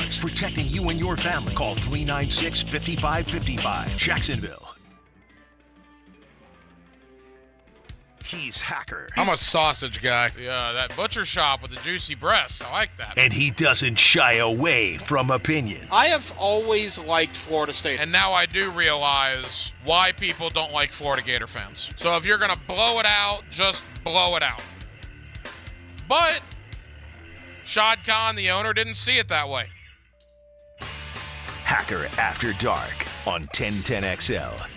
dogs, protecting you and your family. Call 396-5555. Jacksonville. He's Hacker. I'm a sausage guy. Yeah, that butcher shop with the juicy breasts. I like that. And he doesn't shy away from opinion. I have always liked Florida State. And now I do realize why people don't like Florida Gator fans. So if you're going to blow it out, just blow it out. But Shad Khan, the owner, didn't see it that way. Hacker After Dark on 1010XL.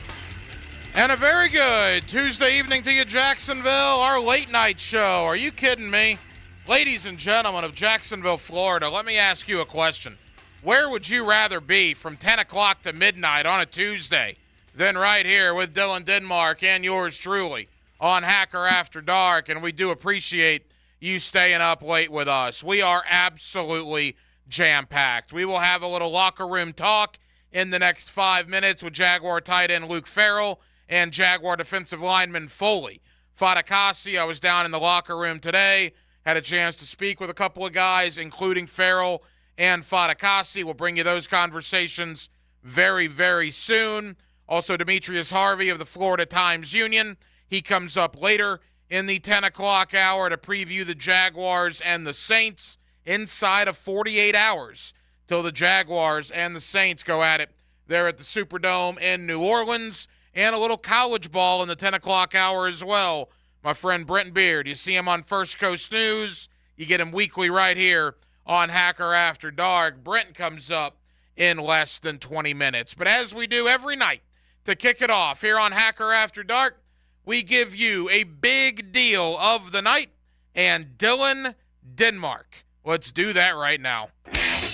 And a very good Tuesday evening to you, Jacksonville, our late night show. Are you kidding me? Ladies and gentlemen of Jacksonville, Florida, let me ask you a question. Where would you rather be from 10 o'clock to midnight on a Tuesday than right here with Dylan Denmark and yours truly on Hacker After Dark? And we do appreciate you staying up late with us. We are absolutely jam-packed. We will have a little locker room talk in the next 5 minutes with Jaguar tight end Luke Farrell and Jaguar defensive lineman Foley Fatukasi. I was down in the locker room today, had a chance to speak with a couple of guys, including Farrell and Fatukasi. We'll bring you those conversations very, very soon. Also, Demetrius Harvey of the Florida Times-Union. He comes up later in the 10 o'clock hour to preview the Jaguars and the Saints inside of 48 hours till the Jaguars and the Saints go at it there at the Superdome in New Orleans. And a little college ball in the 10 o'clock hour as well. My friend Brent Beard, you see him on First Coast News. You get him weekly right here on Hacker After Dark. Brent comes up in less than 20 minutes. But as we do every night, to kick it off here on Hacker After Dark, we give you a big deal of the night and Dylan Denmark. Let's do that right now.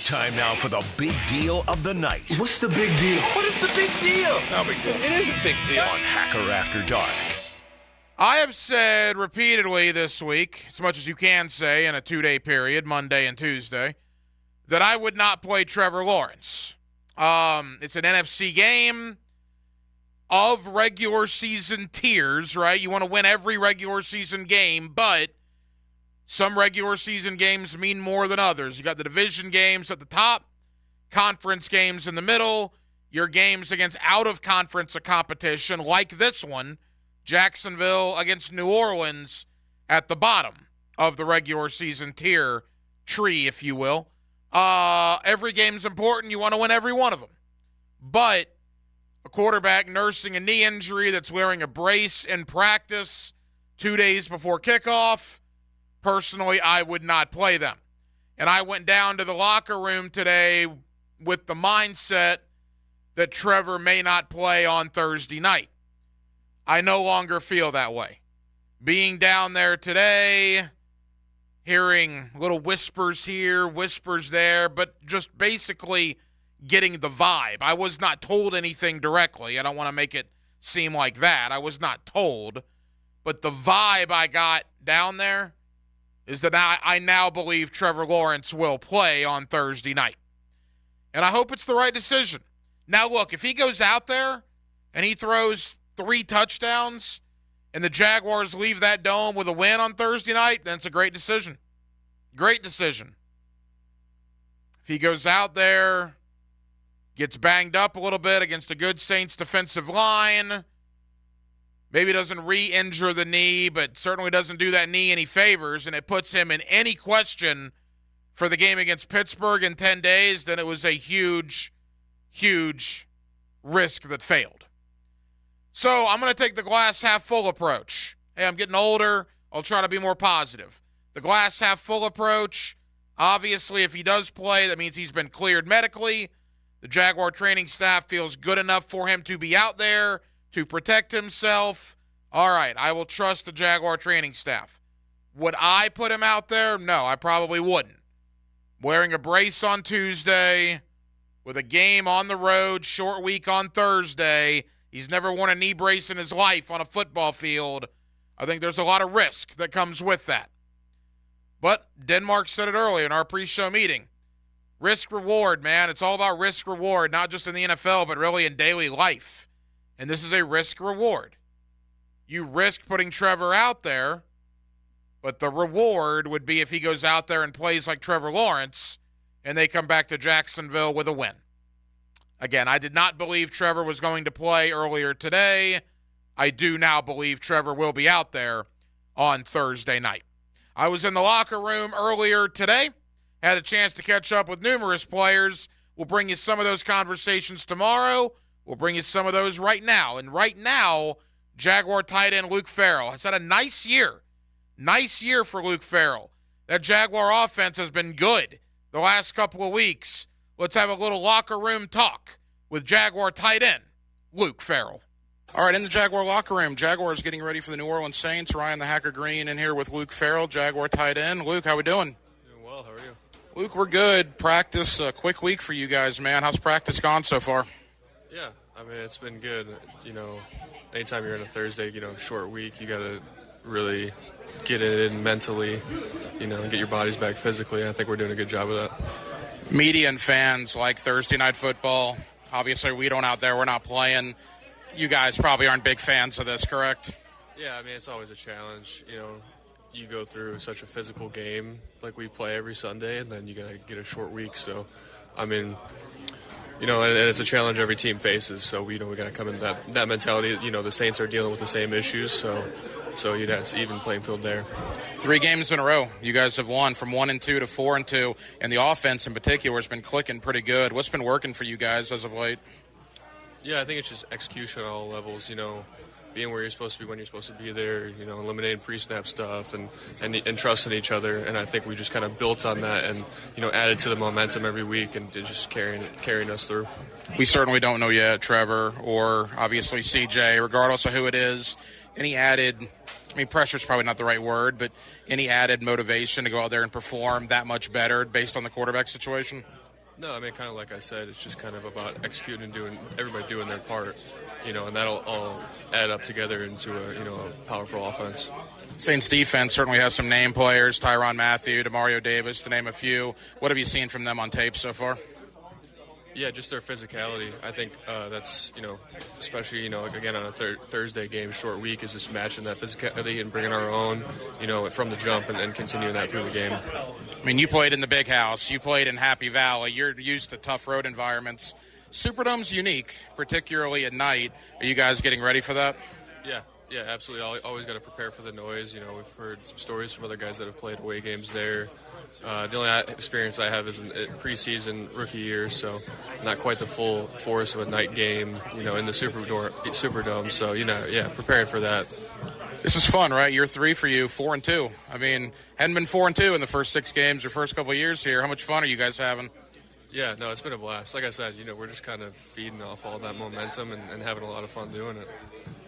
Time now for the big deal of the night. What's the big deal? What is the big deal? No big deal. It is a big deal. On Hacker After Dark. I have said repeatedly this week, as much as you can say in a 2-day period, Monday and Tuesday, that I would not play Trevor Lawrence. It's an NFC game of regular season tiers, right? You want to win every regular season game, but some regular season games mean more than others. You got the division games at the top, conference games in the middle, your games against out-of-conference competition like this one, Jacksonville against New Orleans at the bottom of the regular season tier tree, if you will. Every game's important. You want to win every one of them. But a quarterback nursing a knee injury that's wearing a brace in practice 2 days before kickoff, personally, I would not play them. And I went down to the locker room today with the mindset that Trevor may not play on Thursday night. I no longer feel that way. Being down there today, hearing little whispers here, whispers there, but just basically getting the vibe. I was not told anything directly. I don't want to make it seem like that. I was not told. But the vibe I got down there is that I now believe Trevor Lawrence will play on Thursday night. And I hope it's the right decision. Now, look, if he goes out there and he throws 3 touchdowns and the Jaguars leave that dome with a win on Thursday night, then it's a great decision. Great decision. If he goes out there, gets banged up a little bit against a good Saints defensive line, maybe doesn't re-injure the knee, but certainly doesn't do that knee any favors, and it puts him in any question for the game against Pittsburgh in 10 days, then it was a huge, huge risk that failed. So I'm going to take the glass half full approach. Hey, I'm getting older. I'll try to be more positive. The glass half full approach, obviously, if he does play, that means he's been cleared medically. The Jaguar training staff feels good enough for him to be out there to protect himself. All right, I will trust the Jaguar training staff. Would I put him out there? No, I probably wouldn't. Wearing a brace on Tuesday, with a game on the road, short week on Thursday. He's never worn a knee brace in his life on a football field. I think there's a lot of risk that comes with that. But Denmark said it earlier in our pre-show meeting. Risk-reward, man. It's all about risk-reward, not just in the NFL, but really in daily life. And this is a risk-reward. You risk putting Trevor out there, but the reward would be if he goes out there and plays like Trevor Lawrence, and they come back to Jacksonville with a win. Again, I did not believe Trevor was going to play earlier today. I do now believe Trevor will be out there on Thursday night. I was in the locker room earlier today, had a chance to catch up with numerous players. We'll bring you some of those conversations tomorrow. We'll bring you some of those right now. And right now, Jaguar tight end Luke Farrell has had a nice year. Nice year for Luke Farrell. That Jaguar offense has been good the last couple of weeks. Let's have a little locker room talk with Jaguar tight end Luke Farrell. All right, in the Jaguar locker room, Jaguars getting ready for the New Orleans Saints. Ryan the Hacker Green in here with Luke Farrell, Jaguar tight end. Luke, how we doing? Doing well. How are you? Luke, we're good. Practice, a quick week for you guys, man. How's practice gone so far? Yeah, I mean, it's been good. Anytime you're in a Thursday, short week, you got to really get it in mentally, and get your bodies back physically. I think we're doing a good job of that. Media and fans like Thursday night football. Obviously, we don't out there. We're not playing. You guys probably aren't big fans of this, correct? Yeah, I mean, it's always a challenge. You go through such a physical game like we play every Sunday, and then you got to get a short week. So, I mean, and it's a challenge every team faces. So, we got to come in that mentality. The Saints are dealing with the same issues. So it's even playing field there. 3 games in a row. You guys have won from 1-2 to 4-2, and the offense in particular has been clicking pretty good. What's been working for you guys as of late? Yeah, I think it's just execution at all levels, being where you're supposed to be when you're supposed to be there, eliminating pre-snap stuff and trusting each other. And I think we just kind of built on that and, added to the momentum every week and just carrying us through. We certainly don't know yet, Trevor, or obviously CJ, regardless of who it is. Any added, pressure's probably not the right word, but any added motivation to go out there and perform that much better based on the quarterback situation? No, I mean, kind of like I said, it's just kind of about executing and everybody doing their part, and that'll all add up together into a powerful offense. Saints defense certainly has some name players, Tyrann Mathieu, Demario Davis, to name a few. What have you seen from them on tape so far? Yeah, just their physicality. I think that's, especially, again, on a Thursday game, short week, is just matching that physicality and bringing our own, from the jump and continuing that through the game. You played in the big house. You played in Happy Valley. You're used to tough road environments. Superdome's unique, particularly at night. Are you guys getting ready for that? Yeah, absolutely. Always got to prepare for the noise. We've heard some stories from other guys that have played away games there. The only experience I have is in preseason rookie year, so not quite the full force of a night game, in the Superdome. So, preparing for that. This is fun, right? Year 3 for you, 4-2. Hadn't been 4-2 in the first 6 games or first couple of years here. How much fun are you guys having? Yeah, no, it's been a blast. Like I said, we're just kind of feeding off all that momentum and having a lot of fun doing it.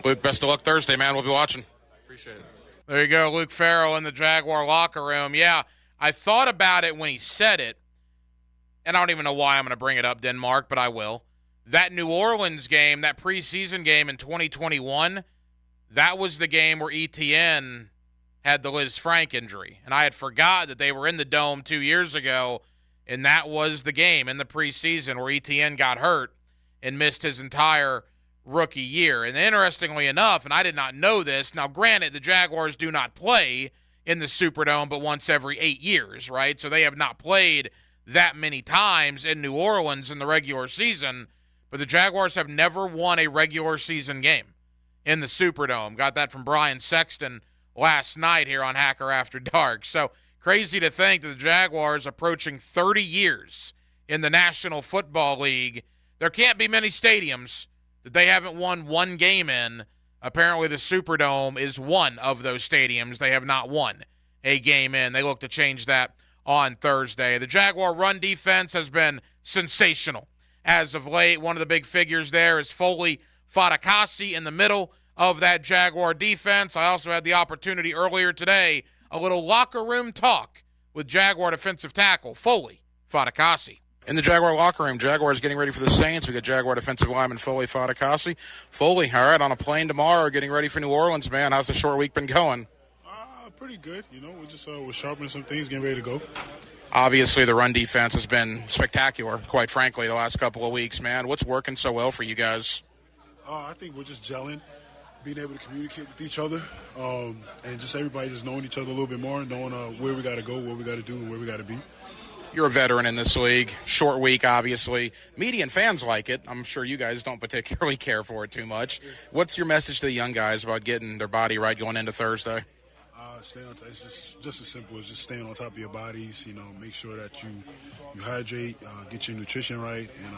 Luke, best of luck Thursday, man. We'll be watching. Appreciate it. There you go, Luke Farrell in the Jaguar locker room. Yeah, I thought about it when he said it, and I don't even know why I'm going to bring it up, Denmark, but I will. That New Orleans game, that preseason game in 2021, that was the game where ETN had the Liz Frank injury. And I had forgot that they were in the Dome 2 years ago, and that was the game in the preseason where ETN got hurt and missed his entire rookie year. And interestingly enough, and I did not know this, now granted, the Jaguars do not play in the Superdome but once every 8 years, right? So they have not played that many times in New Orleans in the regular season, but the Jaguars have never won a regular season game in the Superdome. Got that from Brian Sexton last night here on Hacker After Dark. So crazy to think that the Jaguars approaching 30 years in the National Football League. There can't be many stadiums that they haven't won one game in. Apparently the Superdome is one of those stadiums they have not won a game in. They look to change that on Thursday. The Jaguar run defense has been sensational as of late. One of the big figures there is Foley Fatukasi in the middle of that Jaguar defense. I also had the opportunity earlier today, a little locker room talk with Jaguar defensive tackle Foley Fatukasi. In the Jaguar locker room, Jaguars getting ready for the Saints. We got Jaguar defensive lineman Foley Fatukasi. Foley, all right, on a plane tomorrow, getting ready for New Orleans, man. How's the short week been going? Pretty good. We're just we're sharpening some things, getting ready to go. Obviously, the run defense has been spectacular, quite frankly, the last couple of weeks, man. What's working so well for you guys? I think we're just gelling, being able to communicate with each other, and just everybody just knowing each other a little bit more, knowing where we got to go, what we got to do, and where we got to be. You're a veteran in this league. Short week, obviously. Media and fans like it. I'm sure you guys don't particularly care for it too much. What's your message to the young guys about getting their body right going into Thursday? Stay on top. It's just as simple as just staying on top of your bodies. Make sure that you hydrate, get your nutrition right, and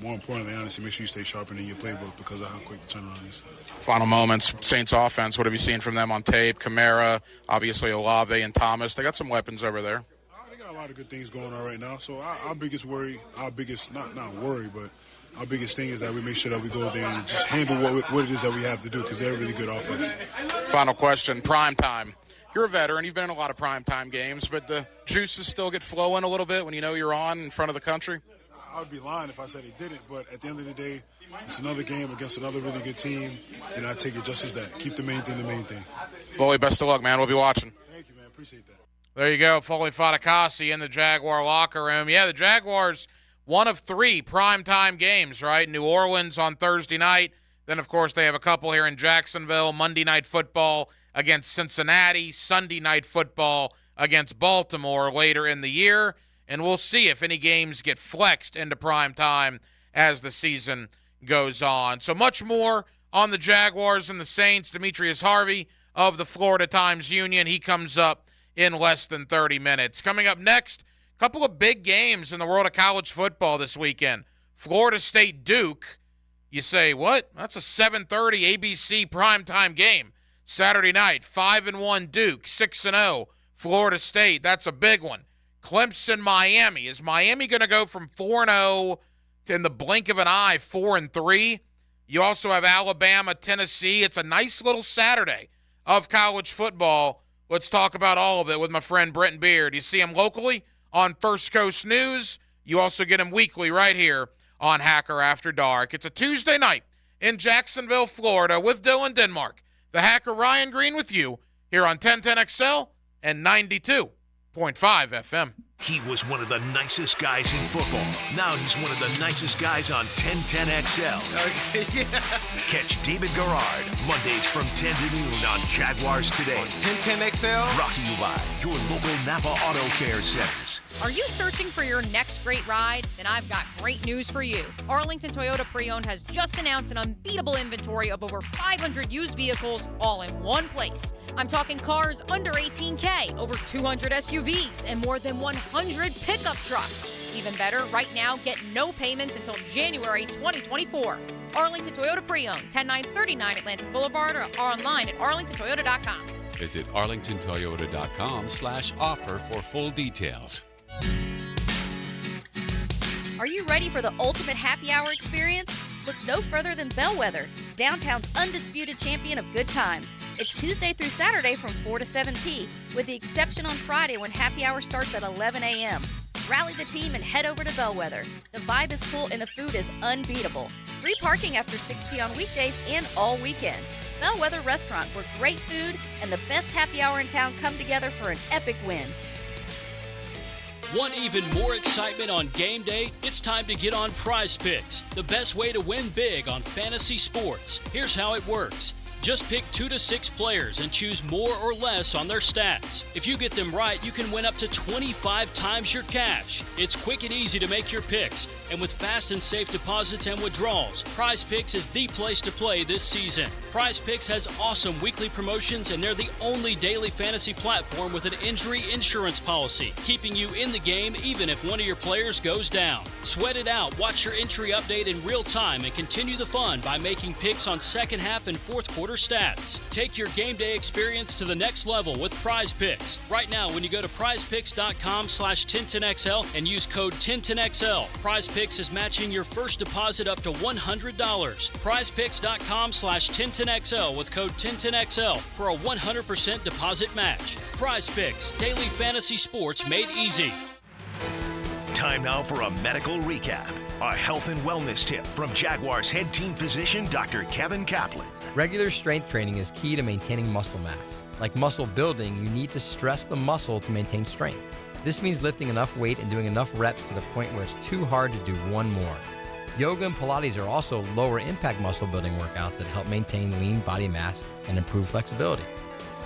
more importantly, honestly, make sure you stay sharpened in your playbook because of how quick the turnaround is. Final moments, Saints offense. What have you seen from them on tape? Kamara, obviously Olave and Thomas. They got some weapons over there. They got a lot of good things going on right now. So our biggest worry, not worry, but our biggest thing is that we make sure that we go there and just handle what it is that we have to do because they're a really good offense. Final question, prime time. You're a veteran. You've been in a lot of primetime games, but the juices still get flowing a little bit when you know you're on in front of the country? I would be lying if I said it didn't, but at the end of the day, it's another game against another really good team, and I take it just as that. Keep the main thing. Foley, best of luck, man. We'll be watching. Thank you, man. Appreciate that. There you go, Foley Fatukasi in the Jaguar locker room. Yeah, the Jaguars, one of 3 primetime games, right? New Orleans on Thursday night. Then, of course, they have a couple here in Jacksonville. Monday Night Football against Cincinnati. Sunday Night Football against Baltimore later in the year. And we'll see if any games get flexed into prime time as the season goes on. So much more on the Jaguars and the Saints. Demetrius Harvey of the Florida Times-Union. He comes up in less than 30 minutes. Coming up next, a couple of big games in the world of college football this weekend. Florida State-Duke. You say, what? That's a 7:30 ABC primetime game. Saturday night, 5-1 Duke, 6-0 Florida State. That's a big one. Clemson, Miami. Is Miami going to go from 4-0 to, in the blink of an eye, 4-3? You also have Alabama, Tennessee. It's a nice little Saturday of college football. Let's talk about all of it with my friend Brenton Beard. You see him locally on First Coast News. You also get him weekly right here on Hacker After Dark. It's a Tuesday night in Jacksonville, Florida with Dylan Denmark. The Hacker Ryan Green with you here on 1010XL and 92.5 FM. He was one of the nicest guys in football. Now he's one of the nicest guys on 1010XL. Okay, yeah. Catch David Garrard Mondays from 10 to noon on Jaguars Today. On 1010XL. Brought to you by your local Napa Auto Care Centers. Are you searching for your next great ride? Then I've got great news for you. Arlington Toyota Pre-Owned has just announced an unbeatable inventory of over 500 used vehicles all in one place. I'm talking cars under $18K, over 200 SUVs, and more than 100 pickup trucks. Even better, right now, get no payments until January 2024. Arlington Toyota Pre-Owned, 10939 Atlantic Boulevard, or online at arlingtontoyota.com. Visit arlingtontoyota.com/offer for full details. Are you ready for the ultimate happy hour experience? Look no further than Bellwether, downtown's undisputed champion of good times. It's Tuesday through Saturday from 4 to 7 p, with the exception on Friday when happy hour starts at 11 a.m. Rally the team and head over to Bellwether. The vibe is full and the food is unbeatable. Free parking after 6 p on weekdays and all weekend. Bellwether Restaurant, where great food and the best happy hour in town come together for an epic win. Want even more excitement on game day? It's time to get on Prize Picks, the best way to win big on fantasy sports. Here's how it works. Just pick 2 to 6 players and choose more or less on their stats. If you get them right, you can win up to 25 times your cash. It's quick and easy to make your picks, and with fast and safe deposits and withdrawals, Prize Picks is the place to play this season. Prize Picks has awesome weekly promotions, and they're the only daily fantasy platform with an injury insurance policy, keeping you in the game even if one of your players goes down. Sweat it out, watch your entry update in real time, and continue the fun by making picks on second half and fourth quarter stats. Take your game day experience to the next level with Prize Picks. Right now, when you go to prizepicks.com/1010XL and use code 1010XL, Prize Picks is matching your first deposit up to $100. prizepicks.com/1010XL with code 1010XL for a 100% deposit match. Prize Picks, daily fantasy sports made easy. Time now for a medical recap. A health and wellness tip from Jaguars head team physician Dr. Kevin Kaplan. Regular strength training is key to maintaining muscle mass. Like muscle building, you need to stress the muscle to maintain strength. This means lifting enough weight and doing enough reps to the point where it's too hard to do one more. Yoga and Pilates are also lower impact muscle building workouts that help maintain lean body mass and improve flexibility.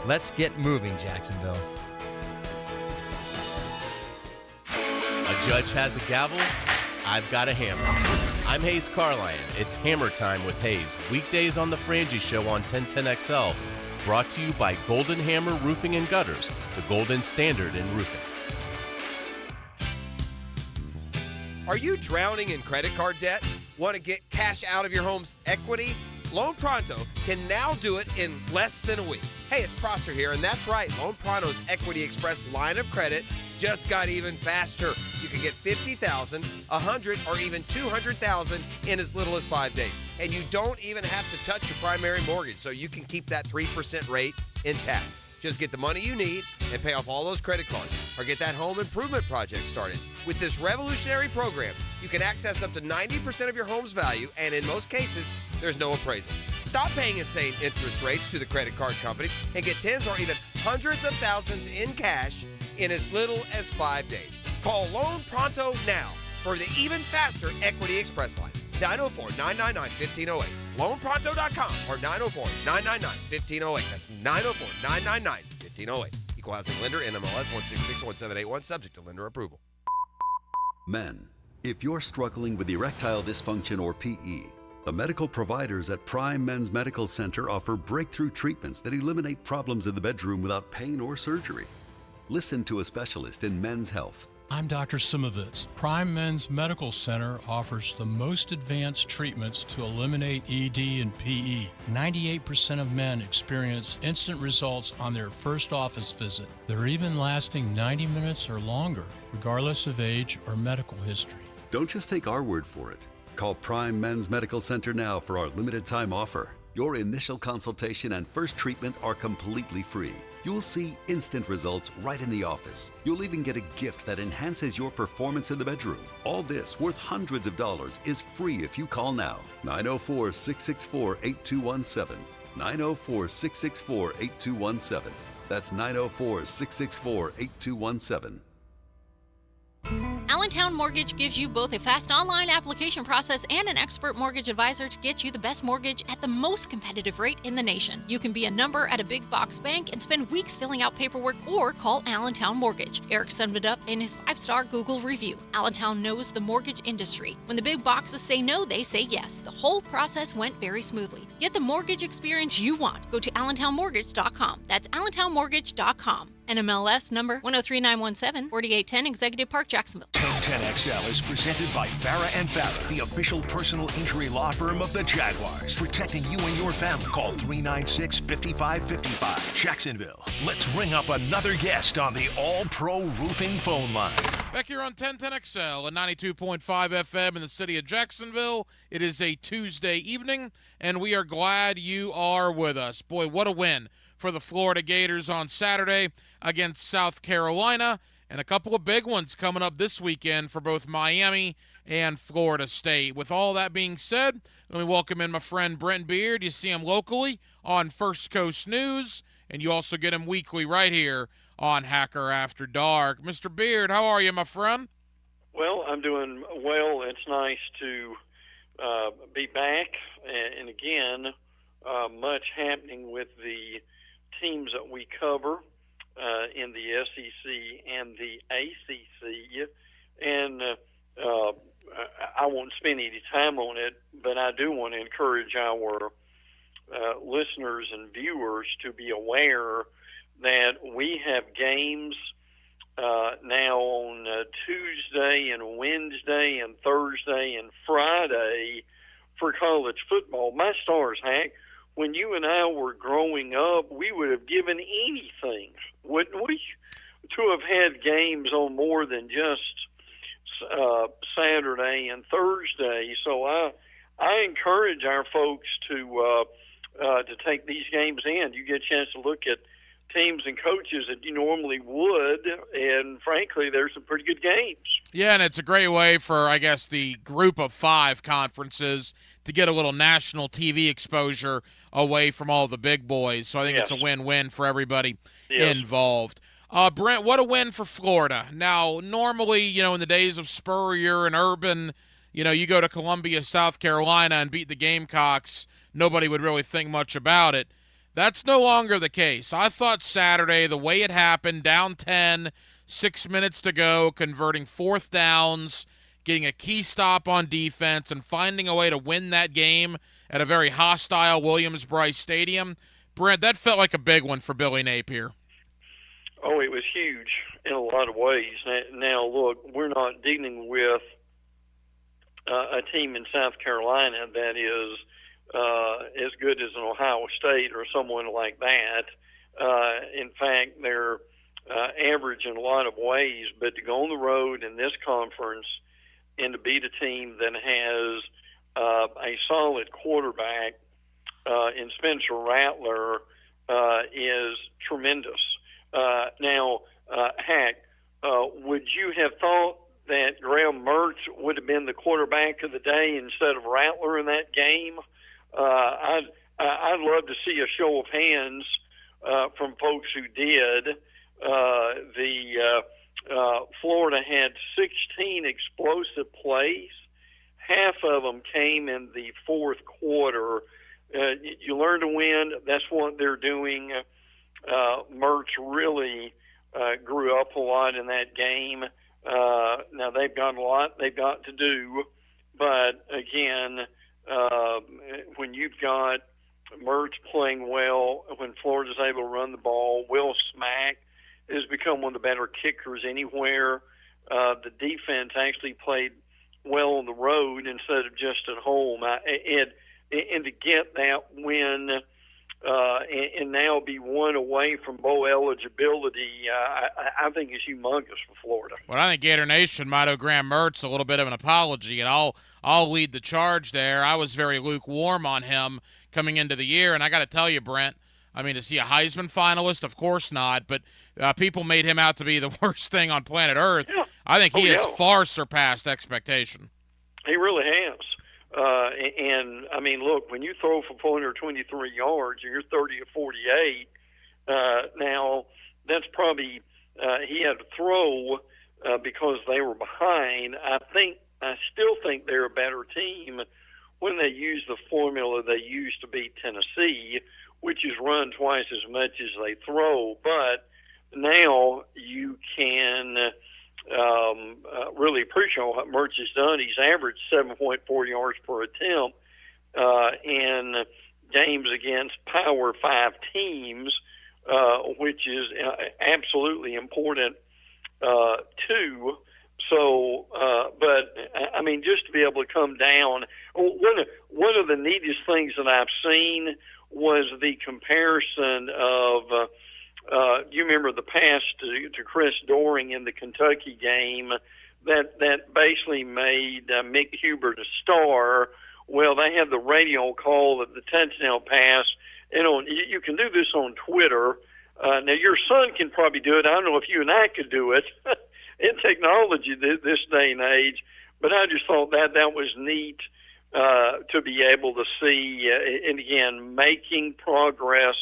Let's get moving, Jacksonville. judge has a gavel, I've got a hammer. I'm Hayes Carlion. It's Hammer Time with Hayes. Weekdays on the Frangie Show on 1010XL. Brought to you by Golden Hammer Roofing and Gutters, the golden standard in roofing. Are you drowning in credit card debt? Want to get cash out of your home's equity? Loan Pronto can now do it in less than a week. Hey, it's Prosser here, and that's right. Loan Pronto's Equity Express line of credit just got even faster. You can get $50,000, $100,000, or even $200,000 in as little as 5 days. And you don't even have to touch your primary mortgage, so you can keep that 3% rate intact. Just get the money you need and pay off all those credit cards, or get that home improvement project started. With this revolutionary program, you can access up to 90% of your home's value, and in most cases, there's no appraisal. Stop paying insane interest rates to the credit card companies and get tens or even hundreds of thousands in cash in as little as 5 days. Call Loan Pronto now for the even faster Equity Express line. 904-999-1508. LoanPronto.com or 904-999-1508. That's 904-999-1508. Equal housing lender, NMLS 1661781, subject to lender approval. Men, if you're struggling with erectile dysfunction or PE, the medical providers at Prime Men's Medical Center offer breakthrough treatments that eliminate problems in the bedroom without pain or surgery. Listen to a specialist in men's health. I'm Dr. Simovitz. Prime Men's Medical Center offers the most advanced treatments to eliminate ED and PE. 98% of men experience instant results on their first office visit. They're even lasting 90 minutes or longer, regardless of age or medical history. Don't just take our word for it. Call Prime Men's Medical Center now for our limited time offer. Your initial consultation and first treatment are completely free. You'll see instant results right in the office. You'll even get a gift that enhances your performance in the bedroom. All this, worth hundreds of dollars, is free if you call now. 904-664-8217. 904-664-8217. That's 904-664-8217. Allentown Mortgage gives you both a fast online application process and an expert mortgage advisor to get you the best mortgage at the most competitive rate in the nation. You can be a number at a big box bank and spend weeks filling out paperwork, or call Allentown Mortgage. Eric summed it up in his 5-star Google review. Allentown knows the mortgage industry. When the big boxes say no, they say yes. The whole process went very smoothly. Get the mortgage experience you want. Go to allentownmortgage.com. That's allentownmortgage.com. NMLS number 103917, 4810 Executive Park, Jacksonville. 1010XL is presented by Farah and Farah, the official personal injury law firm of the Jaguars. Protecting you and your family. Call 396-5555, Jacksonville. Let's ring up another guest on the All-Pro Roofing phone line. Back here on 1010XL at 92.5 FM in the city of Jacksonville. It is a Tuesday evening, and we are glad you are with us. Boy, what a win for the Florida Gators on Saturday against South Carolina, and a couple of big ones coming up this weekend for both Miami and Florida State. With all that being said, let me welcome in my friend Brent Beard. You see him locally on First Coast News, and you also get him weekly right here on Hacker After Dark. Mr. Beard, how are you, my friend? Well, I'm doing well. It's nice to be back, and again, much happening with the teams that we cover in the SEC and the ACC, and I won't spend any time on it, but I do want to encourage our listeners and viewers to be aware that we have games now on Tuesday and Wednesday and Thursday and Friday for college football. My stars, Hack, when you and I were growing up, we would have given anything, wouldn't we, to have had games on more than just Saturday and Thursday. So I encourage our folks to take these games in. You get a chance to look at teams and coaches that you normally would, and frankly, there's some pretty good games. Yeah, and it's a great way for, I guess, the group of 5 conferences to get a little national TV exposure away from all the big boys. So I think it's a win-win for everybody involved. Brent, what a win for Florida. Now, normally, in the days of Spurrier and Urban, you go to Columbia, South Carolina, and beat the Gamecocks, nobody would really think much about it. That's no longer the case. I thought Saturday, the way it happened, down 10, 6 minutes to go, converting fourth downs, getting a key stop on defense, and finding a way to win that game at a very hostile Williams-Brice Stadium. Brent, that felt like a big one for Billy Napier. Oh, it was huge in a lot of ways. Now, look, we're not dealing with a team in South Carolina that is as good as an Ohio State or someone like that. In fact, they're average in a lot of ways, but to go on the road in this conference and to beat a team that has a solid quarterback in Spencer Rattler is tremendous. Now, Hack, would you have thought that Graham Mertz would have been the quarterback of the day instead of Rattler in that game? I'd love to see a show of hands from folks who did. Florida had 16 explosive plays. Half of them came in the fourth quarter. You learn to win. That's what they're doing. Mertz really grew up a lot in that game. Now they've got a lot they've got to do, but again, when you've got Mertz playing well, when Florida's able to run the ball, Will Smack has become one of the better kickers anywhere. The defense actually played well on the road instead of just at home. And to get that win and now be one away from bowl eligibility, I think is humongous for Florida. Well, I think Gator Nation might owe Graham Mertz a little bit of an apology, and I'll lead the charge there. I was very lukewarm on him coming into the year, and I got to tell you, Brent, I mean, is he a Heisman finalist? Of course not, but people made him out to be the worst thing on planet Earth. Yeah. I think he has far surpassed expectation. He really has. And, I mean, look, when you throw for 423 yards and you're 30 of 48, now that's probably he had to throw because they were behind. I still think they're a better team when they use the formula they used to beat Tennessee, which is run twice as much as they throw. But now you can really appreciate what Mertz has done. He's averaged 7.4 yards per attempt in games against Power 5 teams, which is absolutely important too. So, but I mean, just to be able to come down, one of the neatest things that I've seen was the comparison of, you remember the pass to Chris Doering in the Kentucky game that basically made Mick Hubert a star. Well, they had the radio call of the touchdown pass, and you can do this on Twitter. Now, your son can probably do it. I don't know if you and I could do it in technology this day and age, but I just thought that was neat to be able to see, and again, making progress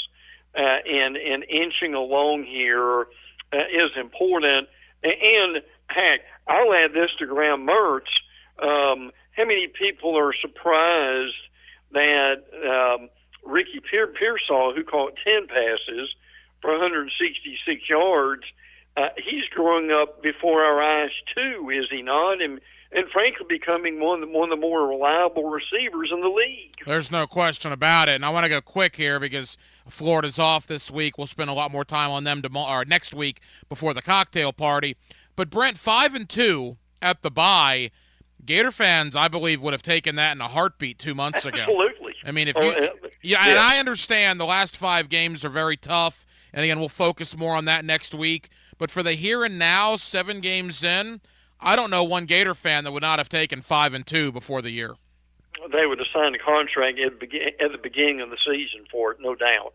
and inching along here is important. And, heck, I'll add this to Graham Mertz. How many people are surprised that Ricky Pearsall, who caught 10 passes for 166 yards, he's growing up before our eyes too, is he not? And frankly, becoming one of the more reliable receivers in the league. There's no question about it. And I want to go quick here because Florida's off this week. We'll spend a lot more time on them next week before the cocktail party. But Brent, 5-2 at the bye. Gator fans, I believe, would have taken that in a heartbeat 2 months ago. Absolutely. I mean, if you, and I understand the last 5 games are very tough. And again, we'll focus more on that next week. But for the here and now, 7 games in, I don't know one Gator fan that would not have taken 5-2 before the year. They would have signed a contract at the beginning of the season for it, no doubt.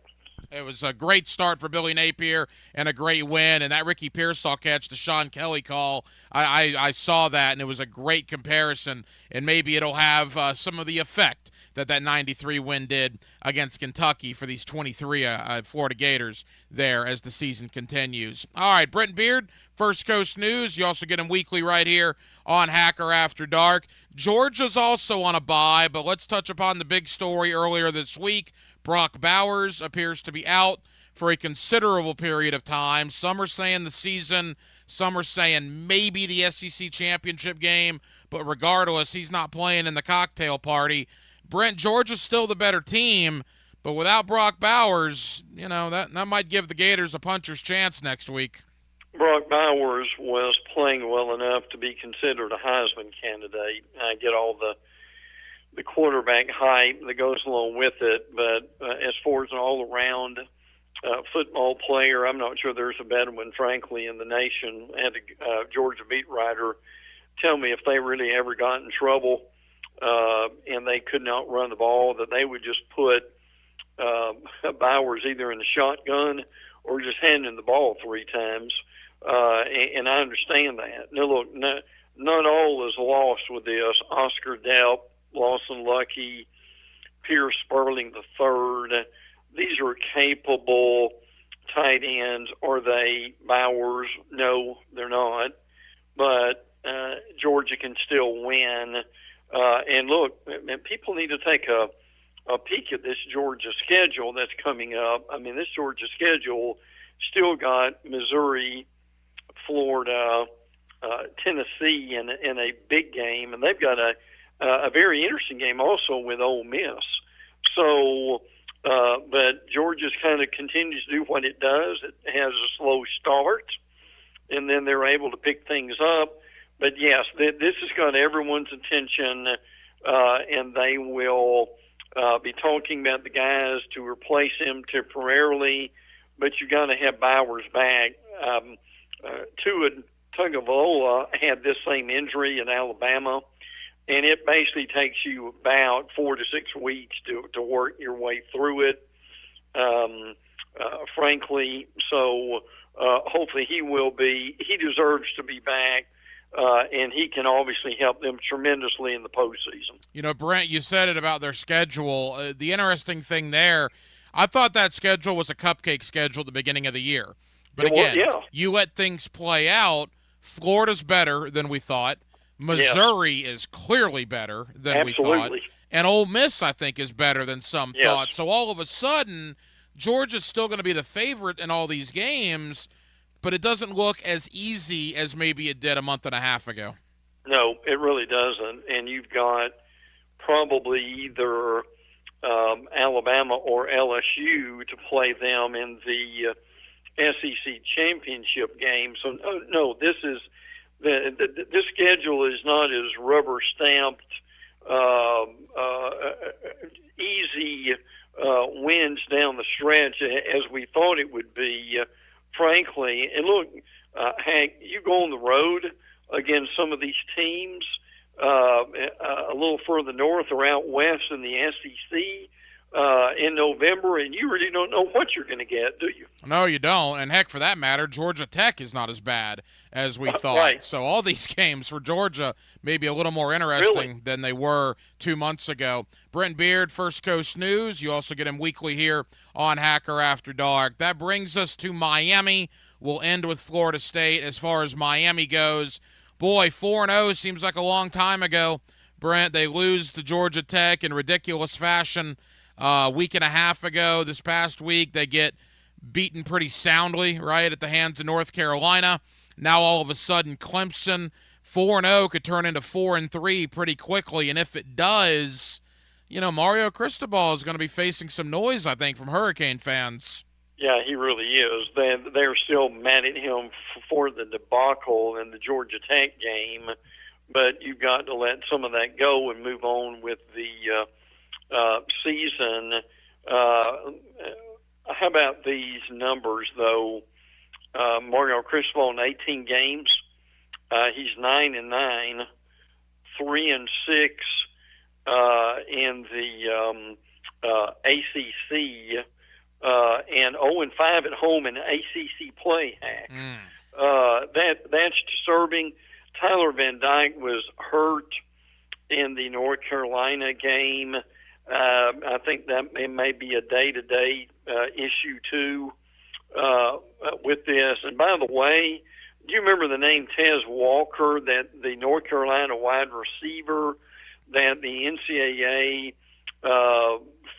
It was a great start for Billy Napier and a great win. And that Ricky Pearsall catch, the Sean Kelly call, I saw that, and it was a great comparison. And maybe it'll have some of the effect that 93 win did against Kentucky for these 23 Florida Gators there as the season continues. All right, Brent Beard, First Coast News. You also get him weekly right here on Hacker After Dark. Georgia's also on a bye, but let's touch upon the big story earlier this week. Brock Bowers appears to be out for a considerable period of time. Some are saying the season, Some are saying maybe the SEC championship game, but regardless, he's not playing in the cocktail party. Brent, Georgia's still the better team, but without Brock Bowers, that might give the Gators a puncher's chance next week. Brock Bowers was playing well enough to be considered a Heisman candidate. I get all the quarterback hype that goes along with it, but as far as an all-around football player, I'm not sure there's a better one, frankly, in the nation. I had a Georgia beat writer tell me if they really ever got in trouble and they could not run the ball, that they would just put Bowers either in the shotgun or just hand him the ball 3 times. And I understand that. Now, look, not all is lost with this. Oscar Delp, Lawson Lucky, Pierce Sperling III, these are capable tight ends. Are they Bowers? No, they're not. But Georgia can still win. And look, people need to take a peek at this Georgia schedule that's coming up. I mean, this Georgia schedule still got Missouri, Florida, Tennessee in a big game, and they've got a very interesting game also with Ole Miss. So, but Georgia's kind of continues to do what it does. It has a slow start, and then they're able to pick things up. But yes, this has got everyone's attention, and they will be talking about the guys to replace him temporarily. But you got to have Bowers back. Tua Tagovailoa had this same injury in Alabama, and it basically takes you about 4 to 6 weeks to work your way through it, frankly. So hopefully he deserves to be back, and he can obviously help them tremendously in the postseason. Brent, you said it about their schedule. The interesting thing there, I thought that schedule was a cupcake schedule at the beginning of the year. But again, you let things play out. Florida's better than we thought. Missouri is clearly better than we thought. And Ole Miss, I think, is better than some thought. So all of a sudden, Georgia's still going to be the favorite in all these games, but it doesn't look as easy as maybe it did a month and a half ago. No, it really doesn't. And you've got probably either Alabama or LSU to play them in the SEC championship game. So no, this schedule is not as rubber stamped, easy wins down the stretch as we thought it would be, frankly. And look, Hank, you go on the road against some of these teams a little further north or out west in the SEC in November, and you really don't know what you're going to get, do you? No, you don't. And heck, for that matter, Georgia Tech is not as bad as we thought. Right. So all these games for Georgia may be a little more interesting than they were 2 months ago. Brent Beard, First Coast News. You also get him weekly here on Hacker After Dark. That brings us to Miami. We'll end with Florida State. As far as Miami goes, boy, 4-0 seems like a long time ago. Brent, they lose to Georgia Tech in ridiculous fashion a week and a half ago. This past week, they get beaten pretty soundly, right, at the hands of North Carolina. Now, all of a sudden, Clemson, 4-0 could turn into 4-3 pretty quickly. And if it does, Mario Cristobal is going to be facing some noise, I think, from Hurricane fans. Yeah, he really is. They're still mad at him for the debacle in the Georgia Tech game, but you've got to let some of that go and move on with the season. How about these numbers, though? Mario Cristobal in 18 games, he's 9-9, 3-6 in the ACC, and 0-5 at home in ACC play. Hack. That's disturbing. Tyler Van Dyke was hurt in the North Carolina game. I think that may be a day-to-day issue too with this. And by the way, do you remember the name Tez Walker, that the North Carolina wide receiver that the NCAA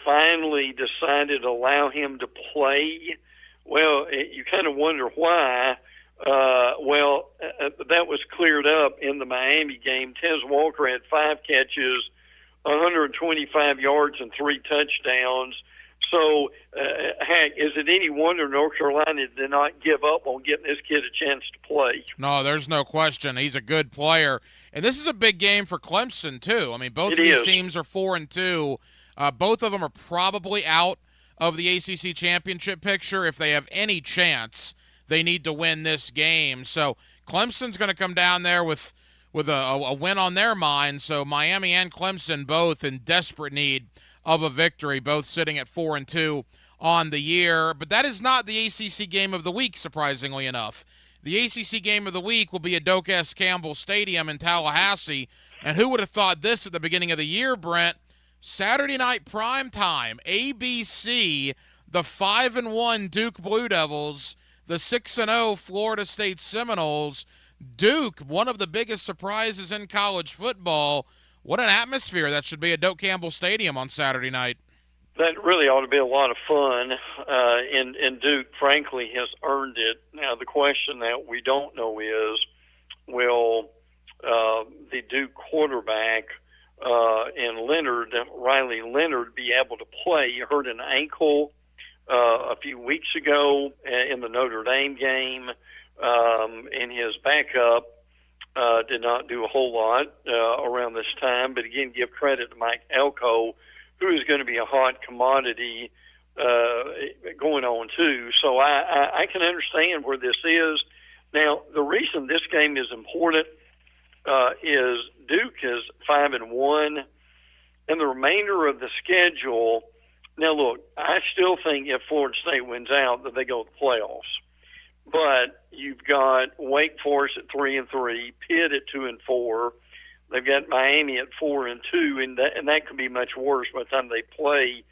finally decided to allow him to play? Well, you kind of wonder why. That was cleared up in the Miami game. Tez Walker had 5 catches, 125 yards, and 3 touchdowns. So, heck, is it any wonder North Carolina did not give up on getting this kid a chance to play? No, there's no question. He's a good player. And this is a big game for Clemson, too. I mean, both of these teams are 4-2. Both of them are probably out of the ACC championship picture. If they have any chance, they need to win this game. So Clemson's going to come down there with a win on their mind. So Miami and Clemson both in desperate need of a victory, both sitting at 4-2 on the year. But that is not the ACC game of the week, surprisingly enough. The ACC game of the week will be at Doak S. Campbell Stadium in Tallahassee. And who would have thought this at the beginning of the year, Brent? Saturday night prime time, ABC, the 5-1 Duke Blue Devils, the 6-0 Florida State Seminoles. Duke, one of the biggest surprises in college football. What an atmosphere that should be at Doak Campbell Stadium on Saturday night. That really ought to be a lot of fun, and Duke, frankly, has earned it. Now, the question that we don't know is, will the Duke quarterback and Riley Leonard, be able to play? He hurt an ankle a few weeks ago in the Notre Dame game, and his backup did not do a whole lot around this time. But again, give credit to Mike Elko, who is going to be a hot commodity going on too. So I can understand where this is. Now, the reason this game is important is Duke is 5-1, and the remainder of the schedule. Now, look, I still think if Florida State wins out, that they go to the playoffs. But you've got Wake Forest at 3-3, Pitt at 2-4. They've got Miami at 4-2, and that could be much worse by the time they play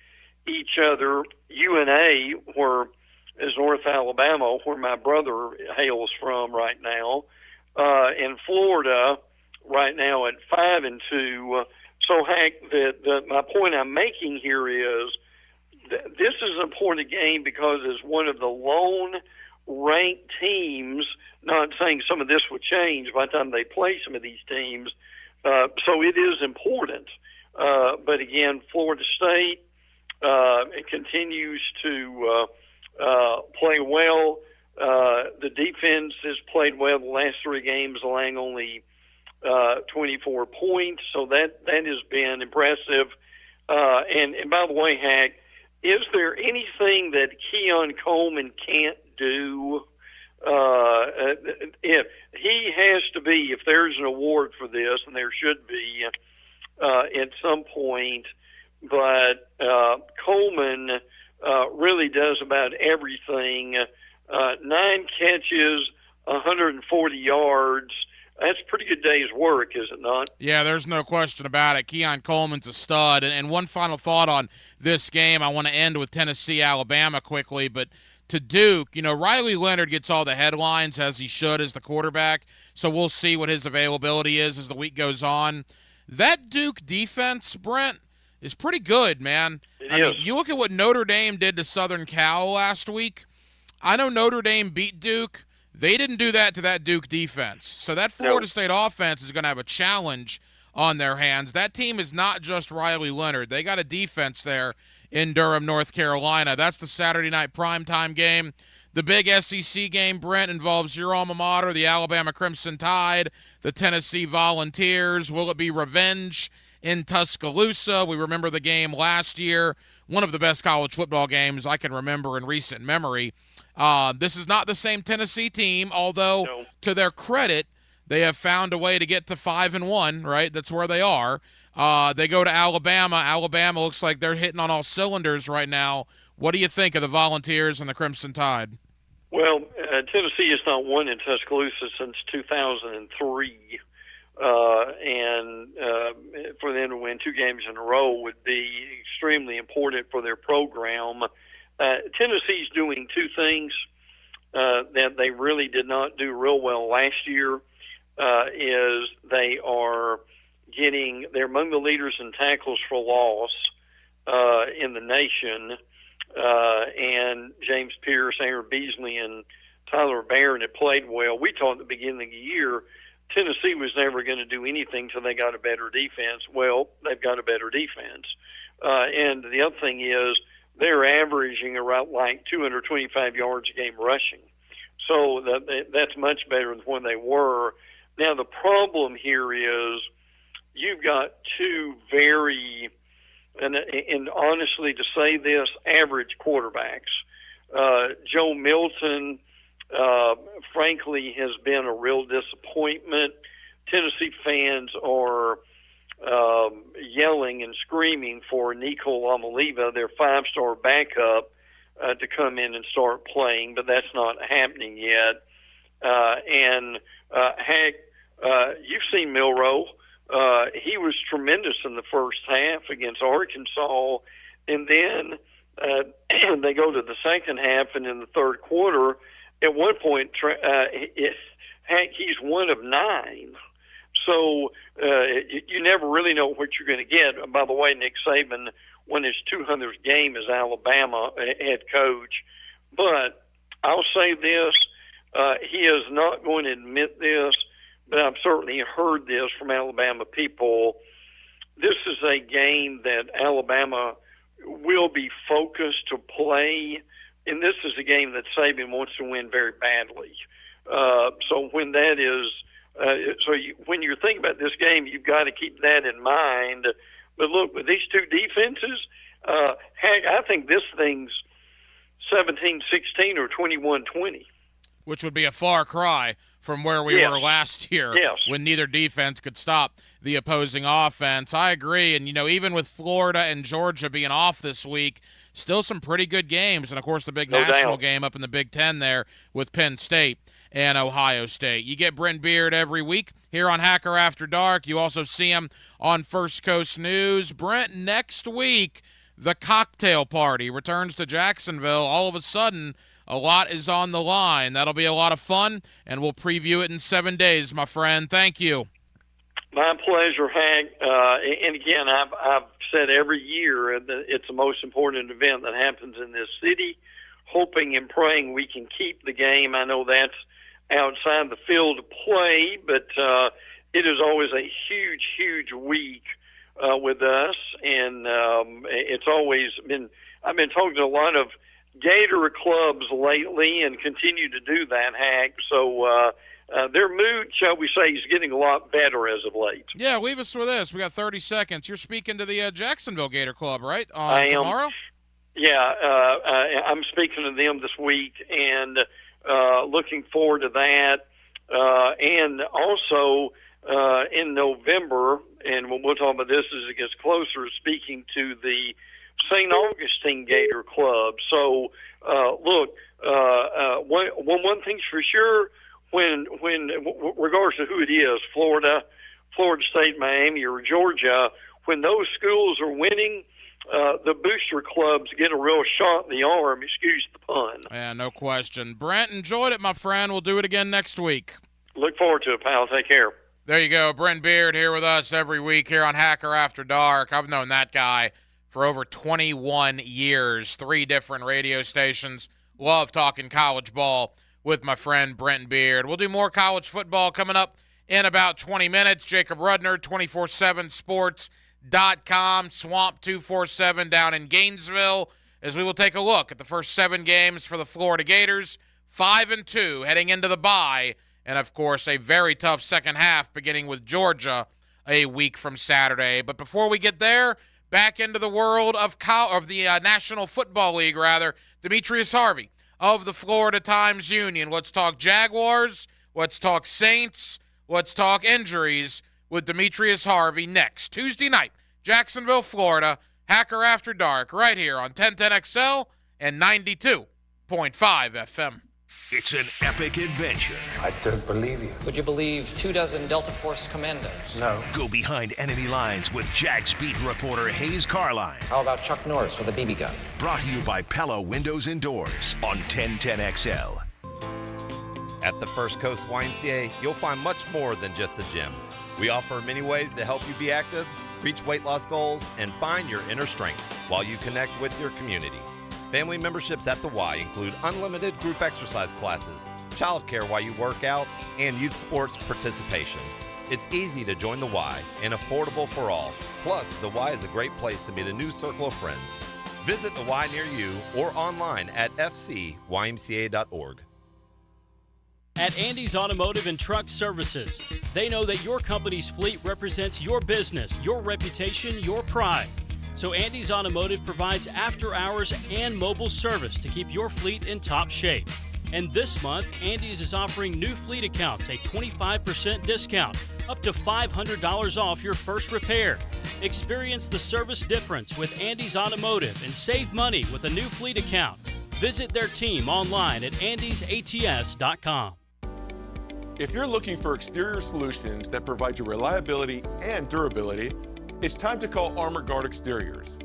each other. UNA, where is North Alabama, where my brother hails from right now, and Florida right now at 5-2. So, Hank, my point I'm making here is this is an important game because it's one of the lone ranked teams. Not saying some of this would change by the time they play some of these teams. So it is important. But again, Florida State it continues to play well. The defense has played well the last 3 games, allowing only 24 points. So that has been impressive. And by the way, Hack, is there anything that Keon Coleman can't do? If he has to be, if there's an award for this, and there should be at some point, but Coleman really does about everything. 9 catches, 140 yards. That's a pretty good day's work, is it not? Yeah, there's no question about it. Keon Coleman's a stud. And one final thought on this game. I want to end with Tennessee-Alabama quickly, but to Duke, Riley Leonard gets all the headlines, as he should, as the quarterback, so we'll see what his availability is as the week goes on. That Duke defense, Brent, is pretty good, man. I mean, you look at what Notre Dame did to Southern Cal last week. I know Notre Dame beat Duke. They didn't do that to that Duke defense. So that Florida State offense is going to have a challenge on their hands. That team is not just Riley Leonard. They got a defense there in Durham, North Carolina. That's the Saturday night primetime game. The big SEC game, Brent, involves your alma mater, the Alabama Crimson Tide, the Tennessee Volunteers. Will it be revenge in Tuscaloosa? We remember the game last year, one of the best college football games I can remember in recent memory. This is not the same Tennessee team, although to their credit, they have found a way to get to 5-1, right? That's where they are. They go to Alabama. Alabama looks like they're hitting on all cylinders right now. What do you think of the Volunteers and the Crimson Tide? Well, Tennessee has not won in Tuscaloosa since 2003. And for them to win 2 games in a row would be extremely important for their program. Tennessee's doing 2 things that they really did not do real well last year. Is they're among the leaders in tackles for loss in the nation, and James Pierce, Aaron Beasley, and Tyler Barron had played well. We thought at the beginning of the year Tennessee was never going to do anything till they got a better defense. Well, they've got a better defense. And the other thing is they're averaging around like 225 yards a game rushing. So that's much better than when they were. Now, the problem here is you've got two very, and honestly to say this, average quarterbacks. Joe Milton, frankly, has been a real disappointment. Tennessee fans are yelling and screaming for Nico Lamaliva, their five-star backup, to come in and start playing, but that's not happening yet. Heck, you've seen Milroe. He was tremendous in the first half against Arkansas, and then they go to the second half, and in the third quarter, at one point, he's one of 9. So you never really know what you're going to get. By the way, Nick Saban won his 200th game as Alabama head coach. But I'll say this, he is not going to admit this, but I've certainly heard this from Alabama people. This is a game that Alabama will be focused to play, and this is a game that Saban wants to win very badly. So when that is, when you're thinking about this game, you've got to keep that in mind. But look, with these two defenses, heck, I think this thing's 17-16 or 21-20. Which would be a far cry from where we were last year when neither defense could stop the opposing offense. I agree. And, even with Florida and Georgia being off this week, still some pretty good games. And, of course, the big national game up in the Big Ten there with Penn State and Ohio State. You get Brent Beard every week here on Hacker After Dark. You also see him on First Coast News. Brent, next week, the cocktail party returns to Jacksonville. All of a sudden, a lot is on the line. That'll be a lot of fun, and we'll preview it in 7 days, my friend. Thank you. My pleasure, Hank. And again, I've said every year that it's the most important event that happens in this city, hoping and praying we can keep the game. I know that's outside the field of play, but it is always a huge, huge week with us, and it's always been – I've been talking to a lot of Gator clubs lately and continue to do that, Hank. So their mood, shall we say, is getting a lot better as of late. Yeah, leave us with this. We got 30 seconds. You're speaking to the Jacksonville Gator Club, right? I am. Tomorrow? Yeah, I'm speaking to them this week and looking forward to that. And also in November, and we'll talk about this as it gets closer, speaking to the St. Augustine Gator Club. So, look, one thing's for sure, when regardless of who it is, Florida State, Miami, or Georgia, when those schools are winning, the booster clubs get a real shot in the arm, excuse the pun. Yeah, no question. Brent, enjoyed it, my friend. We'll do it again next week. Look forward to it, pal. Take care. There you go. Brent Beard here with us every week here on Hacker After Dark. I've known that guy for over 21 years, 3 different radio stations. Love talking college ball with my friend Brent Beard. We'll do more college football coming up in about 20 minutes. Jacob Rudner, 247sports.com, Swamp247 down in Gainesville, as we will take a look at the first 7 games for the Florida Gators, 5-2 heading into the bye, and, of course, a very tough second half beginning with Georgia a week from Saturday. But before we get there, back into the world of the National Football League, Demetrius Harvey of the Florida Times-Union. Let's talk Jaguars. Let's talk Saints. Let's talk injuries with Demetrius Harvey next. Tuesday night, Jacksonville, Florida. Hacker After Dark right here on 1010XL and 92.5 FM. It's an epic adventure. I don't believe you. Would you believe 24 Delta Force commandos? No. Go behind enemy lines with Jags beat reporter Hayes Carline. How about Chuck Norris with a BB gun? Brought to you by Pella Windows and Doors on 1010XL. At the First Coast YMCA, you'll find much more than just a gym. We offer many ways to help you be active, reach weight loss goals, and find your inner strength while you connect with your community. Family memberships at the Y include unlimited group exercise classes, childcare while you work out, and youth sports participation. It's easy to join the Y and affordable for all. Plus, the Y is a great place to meet a new circle of friends. Visit the Y near you or online at fcymca.org. At Andy's Automotive and Truck Services, they know that your company's fleet represents your business, your reputation, your pride. So Andy's Automotive provides after-hours and mobile service to keep your fleet in top shape. And this month, Andy's is offering new fleet accounts a 25% discount, up to $500 off your first repair. Experience the service difference with Andy's Automotive and save money with a new fleet account. Visit their team online at andysats.com. If you're looking for exterior solutions that provide you reliability and durability, it's time to call Armor Guard Exteriors.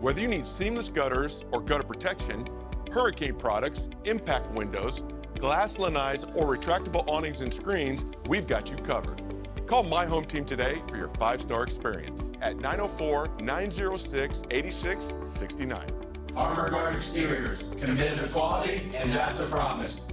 Whether you need seamless gutters or gutter protection, hurricane products, impact windows, glass lanais, or retractable awnings and screens, we've got you covered. Call My Home Team today for your 5-star experience at 904-906-8669. Armor Guard Exteriors, committed to quality, and that's a promise.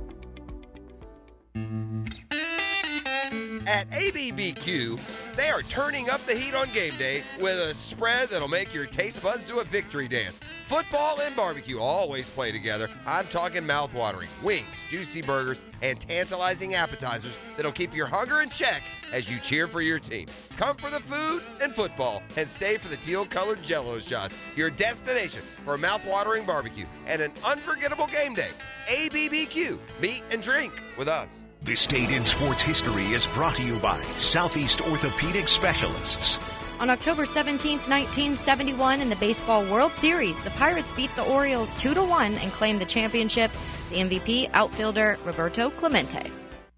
At ABBQ, they are turning up the heat on game day with a spread that'll make your taste buds do a victory dance. Football and barbecue always play together. I'm talking mouth-watering wings, juicy burgers, and tantalizing appetizers that'll keep your hunger in check as you cheer for your team. Come for the food and football, and stay for the teal-colored Jell-O shots, your destination for mouth-watering barbecue and an unforgettable game day. ABBQ, meet and drink with us. This Date in Sports History is brought to you by Southeast Orthopedic Specialists. On October 17, 1971, in the Baseball World Series, the Pirates beat the Orioles 2-1 and claimed the championship. The MVP, outfielder Roberto Clemente.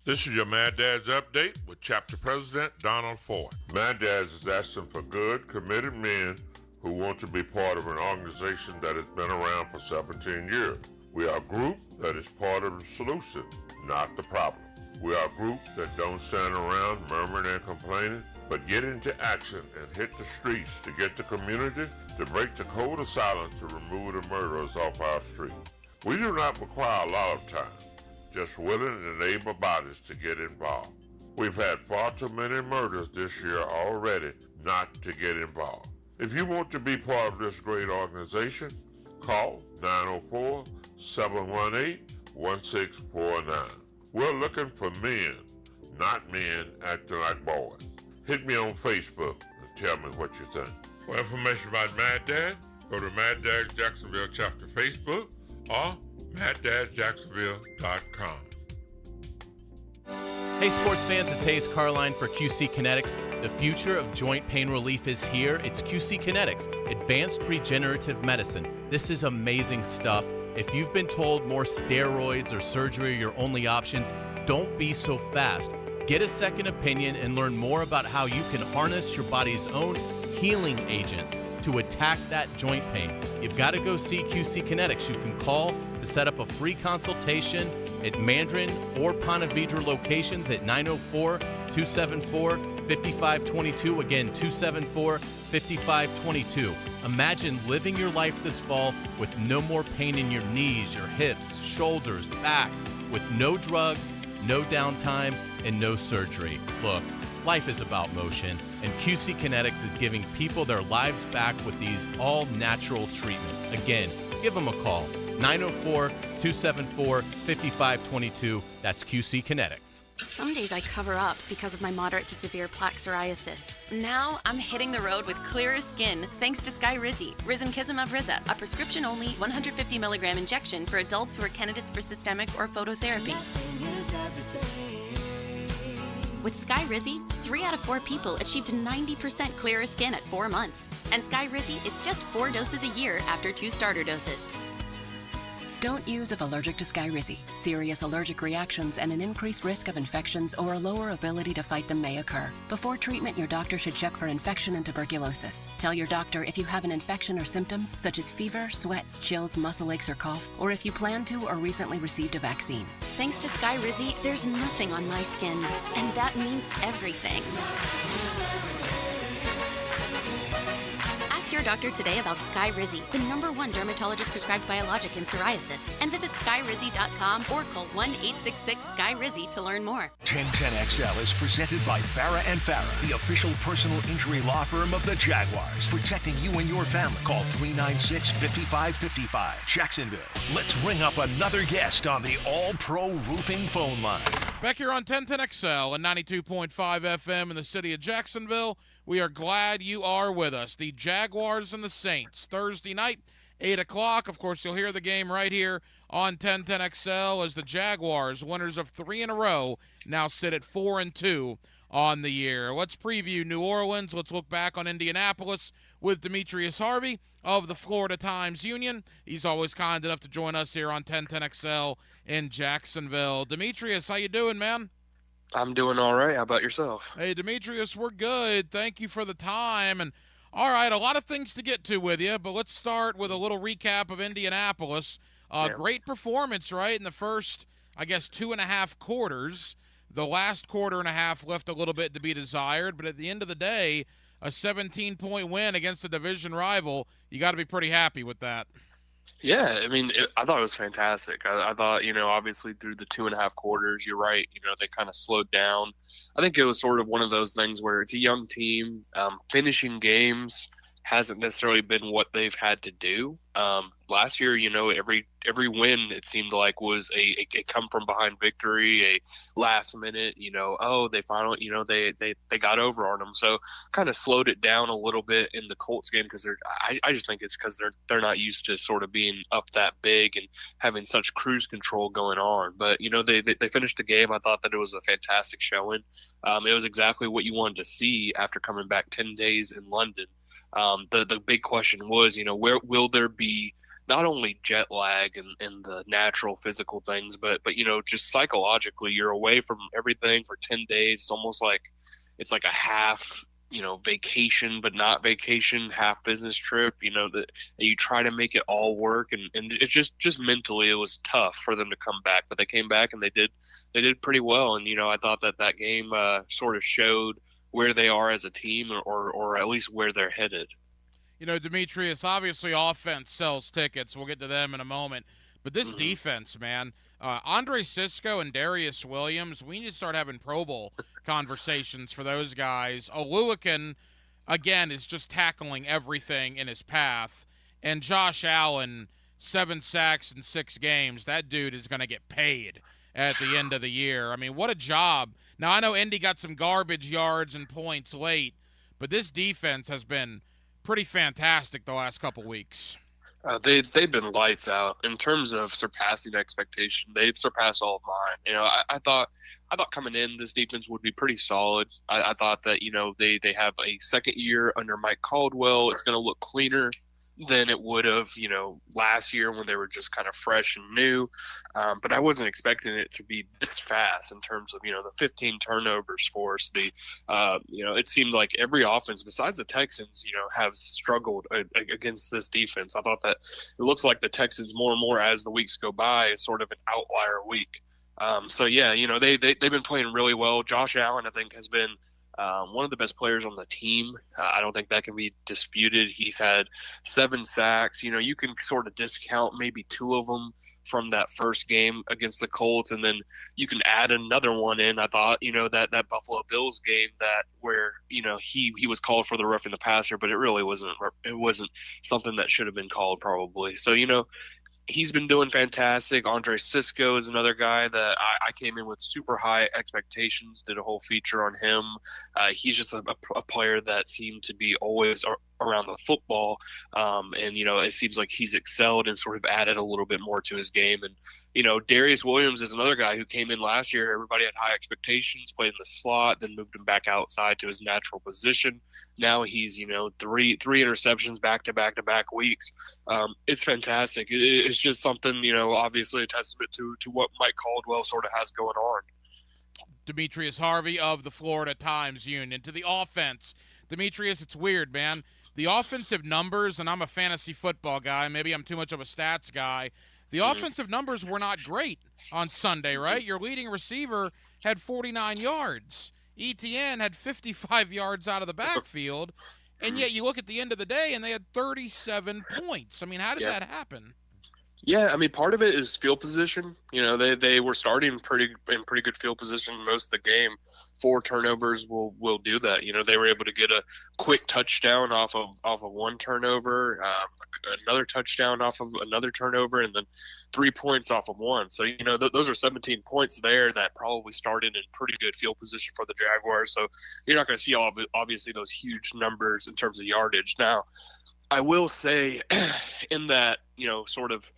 This is your Mad Dad's Update with Chapter President Donald Ford. Mad Dad's is asking for good, committed men who want to be part of an organization that has been around for 17 years. We are a group that is part of the solution, not the problem. We are a group that don't stand around murmuring and complaining, but get into action and hit the streets to get the community to break the code of silence to remove the murderers off our streets. We do not require a lot of time, just willing and able bodies to get involved. We've had far too many murders this year already not to get involved. If you want to be part of this great organization, call 904-718-1649. We're looking for men, not men acting like boys. Hit me on Facebook and tell me what you think. For information about Mad Dad, go to Mad Dad's Jacksonville Chapter Facebook or MadDad'sJacksonville.com. Hey sports fans, it's Hayes Carline for QC Kinetics. The future of joint pain relief is here. It's QC Kinetics, advanced regenerative medicine. This is amazing stuff. If you've been told more steroids or surgery are your only options, don't be so fast. Get a second opinion and learn more about how you can harness your body's own healing agents to attack that joint pain. You've got to go see QC Kinetics. You can call to set up a free consultation at Mandarin or Ponte Vedra locations at 904-274-5522. Again, 274-5522. Imagine living your life this fall with no more pain in your knees, your hips, shoulders, back, with no drugs, no downtime, and no surgery. Look, life is about motion, and QC Kinetics is giving people their lives back with these all-natural treatments. Again, give them a call, 904-274-5522. That's QC Kinetics. Some days I cover up because of my moderate to severe plaque psoriasis. Now I'm hitting the road with clearer skin thanks to Skyrizi, Risankizumab Riza, a prescription-only 150 milligram injection for adults who are candidates for systemic or phototherapy. With Skyrizi, 3 out of 4 people achieved 90% clearer skin at 4 months. And Skyrizi is just 4 doses a year after 2 starter doses. Don't use if allergic to Skyrizi. Serious allergic reactions and an increased risk of infections or a lower ability to fight them may occur. Before treatment, your doctor should check for infection and tuberculosis. Tell your doctor if you have an infection or symptoms such as fever, sweats, chills, muscle aches, or cough, or if you plan to or recently received a vaccine. Thanks to Skyrizi, there's nothing on my skin, and that means everything. Ask Ask your doctor today about Skyrizi, the #1 dermatologist-prescribed biologic in psoriasis, and visit skyrizi.com or call 1-866-SKY-RIZZI to learn more. 1010XL is presented by Farah and Farah, the official personal injury law firm of the Jaguars, protecting you and your family. Call 396-5555, Jacksonville. Let's ring up another guest on the All-Pro Roofing phone line. Back here on 1010XL and 92.5 FM in the city of Jacksonville, we are glad you are with us. The Jaguars and the Saints, Thursday night, 8 o'clock. Of course, you'll hear the game right here on 1010XL as the Jaguars, winners of 3 in a row, now sit at 4-2 on the year. Let's preview New Orleans. Let's look back on Indianapolis with Demetrius Harvey of the Florida Times-Union. He's always kind enough to join us here on 1010XL in Jacksonville. Demetrius, how you doing, man? I'm doing all right. How about yourself? Hey, Demetrius, we're good. Thank you for the time. And all right, a lot of things to get to with you, but let's start with a little recap of Indianapolis. Great performance, right, in the first, I guess, 2.5 quarters. The last quarter and a half left a little bit to be desired, but at the end of the day, a 17-point win against a division rival, you got to be pretty happy with that. Yeah, I mean, I thought it was fantastic. I thought, obviously through the 2.5 quarters, you're right, they kind of slowed down. I think it was sort of one of those things where it's a young team. Finishing games hasn't necessarily been what they've had to do. Last year, every win, it seemed like, was a come from behind victory, a last minute, they finally, they got over on them. So kind of slowed it down a little bit in the Colts game because I just think it's because they're not used to sort of being up that big and having such cruise control going on. But, they finished the game. I thought that it was a fantastic showing. It was exactly what you wanted to see after coming back 10 days in London. The big question was, where will there be not only jet lag and the natural physical things, but just psychologically, you're away from everything for 10 days. It's almost like it's like a half, vacation, but not vacation, half business trip, that you try to make it all work. And it just mentally, it was tough for them to come back, but they came back and they did pretty well. And, I thought that game sort of showed where they are as a team or at least where they're headed. Demetrius, obviously offense sells tickets. We'll get to them in a moment. But this defense, man, Andre Cisco and Darius Williams, we need to start having Pro Bowl conversations for those guys. Oluwakin, again, is just tackling everything in his path. And Josh Allen, 7 sacks in 6 games. That dude is going to get paid at the end of the year. I mean, what a job. Now, I know Indy got some garbage yards and points late, but this defense has been pretty fantastic the last couple weeks. They've been lights out in terms of surpassing expectation. They've surpassed all of mine. I thought coming in, this defense would be pretty solid. I thought that, they have a second year under Mike Caldwell. It's going to look cleaner than it would have, last year when they were just kind of fresh and new. But I wasn't expecting it to be this fast in terms of, the 15 turnovers forced. It seemed like every offense besides the Texans, have struggled against this defense. I thought that it looks like the Texans more and more as the weeks go by is sort of an outlier week. They've been playing really well. Josh Allen, I think, has been one of the best players on the team. I don't think that can be disputed. He's had 7 sacks. You can sort of discount maybe 2 of them from that first game against the Colts, and then you can add another one in. I thought, that Buffalo Bills game where he was called for the roughing the passer, but it really wasn't something that should have been called probably. So, he's been doing fantastic. Andre Cisco is another guy that I came in with super high expectations, did a whole feature on him. He's just a player that seemed to be always around the football. It seems like he's excelled and sort of added a little bit more to his game. And, Darius Williams is another guy who came in last year. Everybody had high expectations, played in the slot, then moved him back outside to his natural position. Now he's, 3 interceptions back-to-back weeks. It's fantastic. It's just something, obviously a testament to what Mike Caldwell sort of has going on. Demetrius Harvey of the Florida Times-Union. To the offense, Demetrius, it's weird, man. The offensive numbers, and I'm a fantasy football guy, maybe I'm too much of a stats guy. The offensive numbers were not great on Sunday, right? Your leading receiver had 49 yards. ETN had 55 yards out of the backfield. And yet you look at the end of the day, and they had 37 points. I mean, how did that happen? Yeah, I mean, part of it is field position. You know, they were starting in pretty good field position most of the game. 4 turnovers will do that. You know, they were able to get a quick touchdown off of one turnover, another touchdown off of another turnover, and then 3 points off of one. So, you know, those are 17 points there that probably started in pretty good field position for the Jaguars. So you're not going to see obviously those huge numbers in terms of yardage. Now, I will say in that, you know, sort of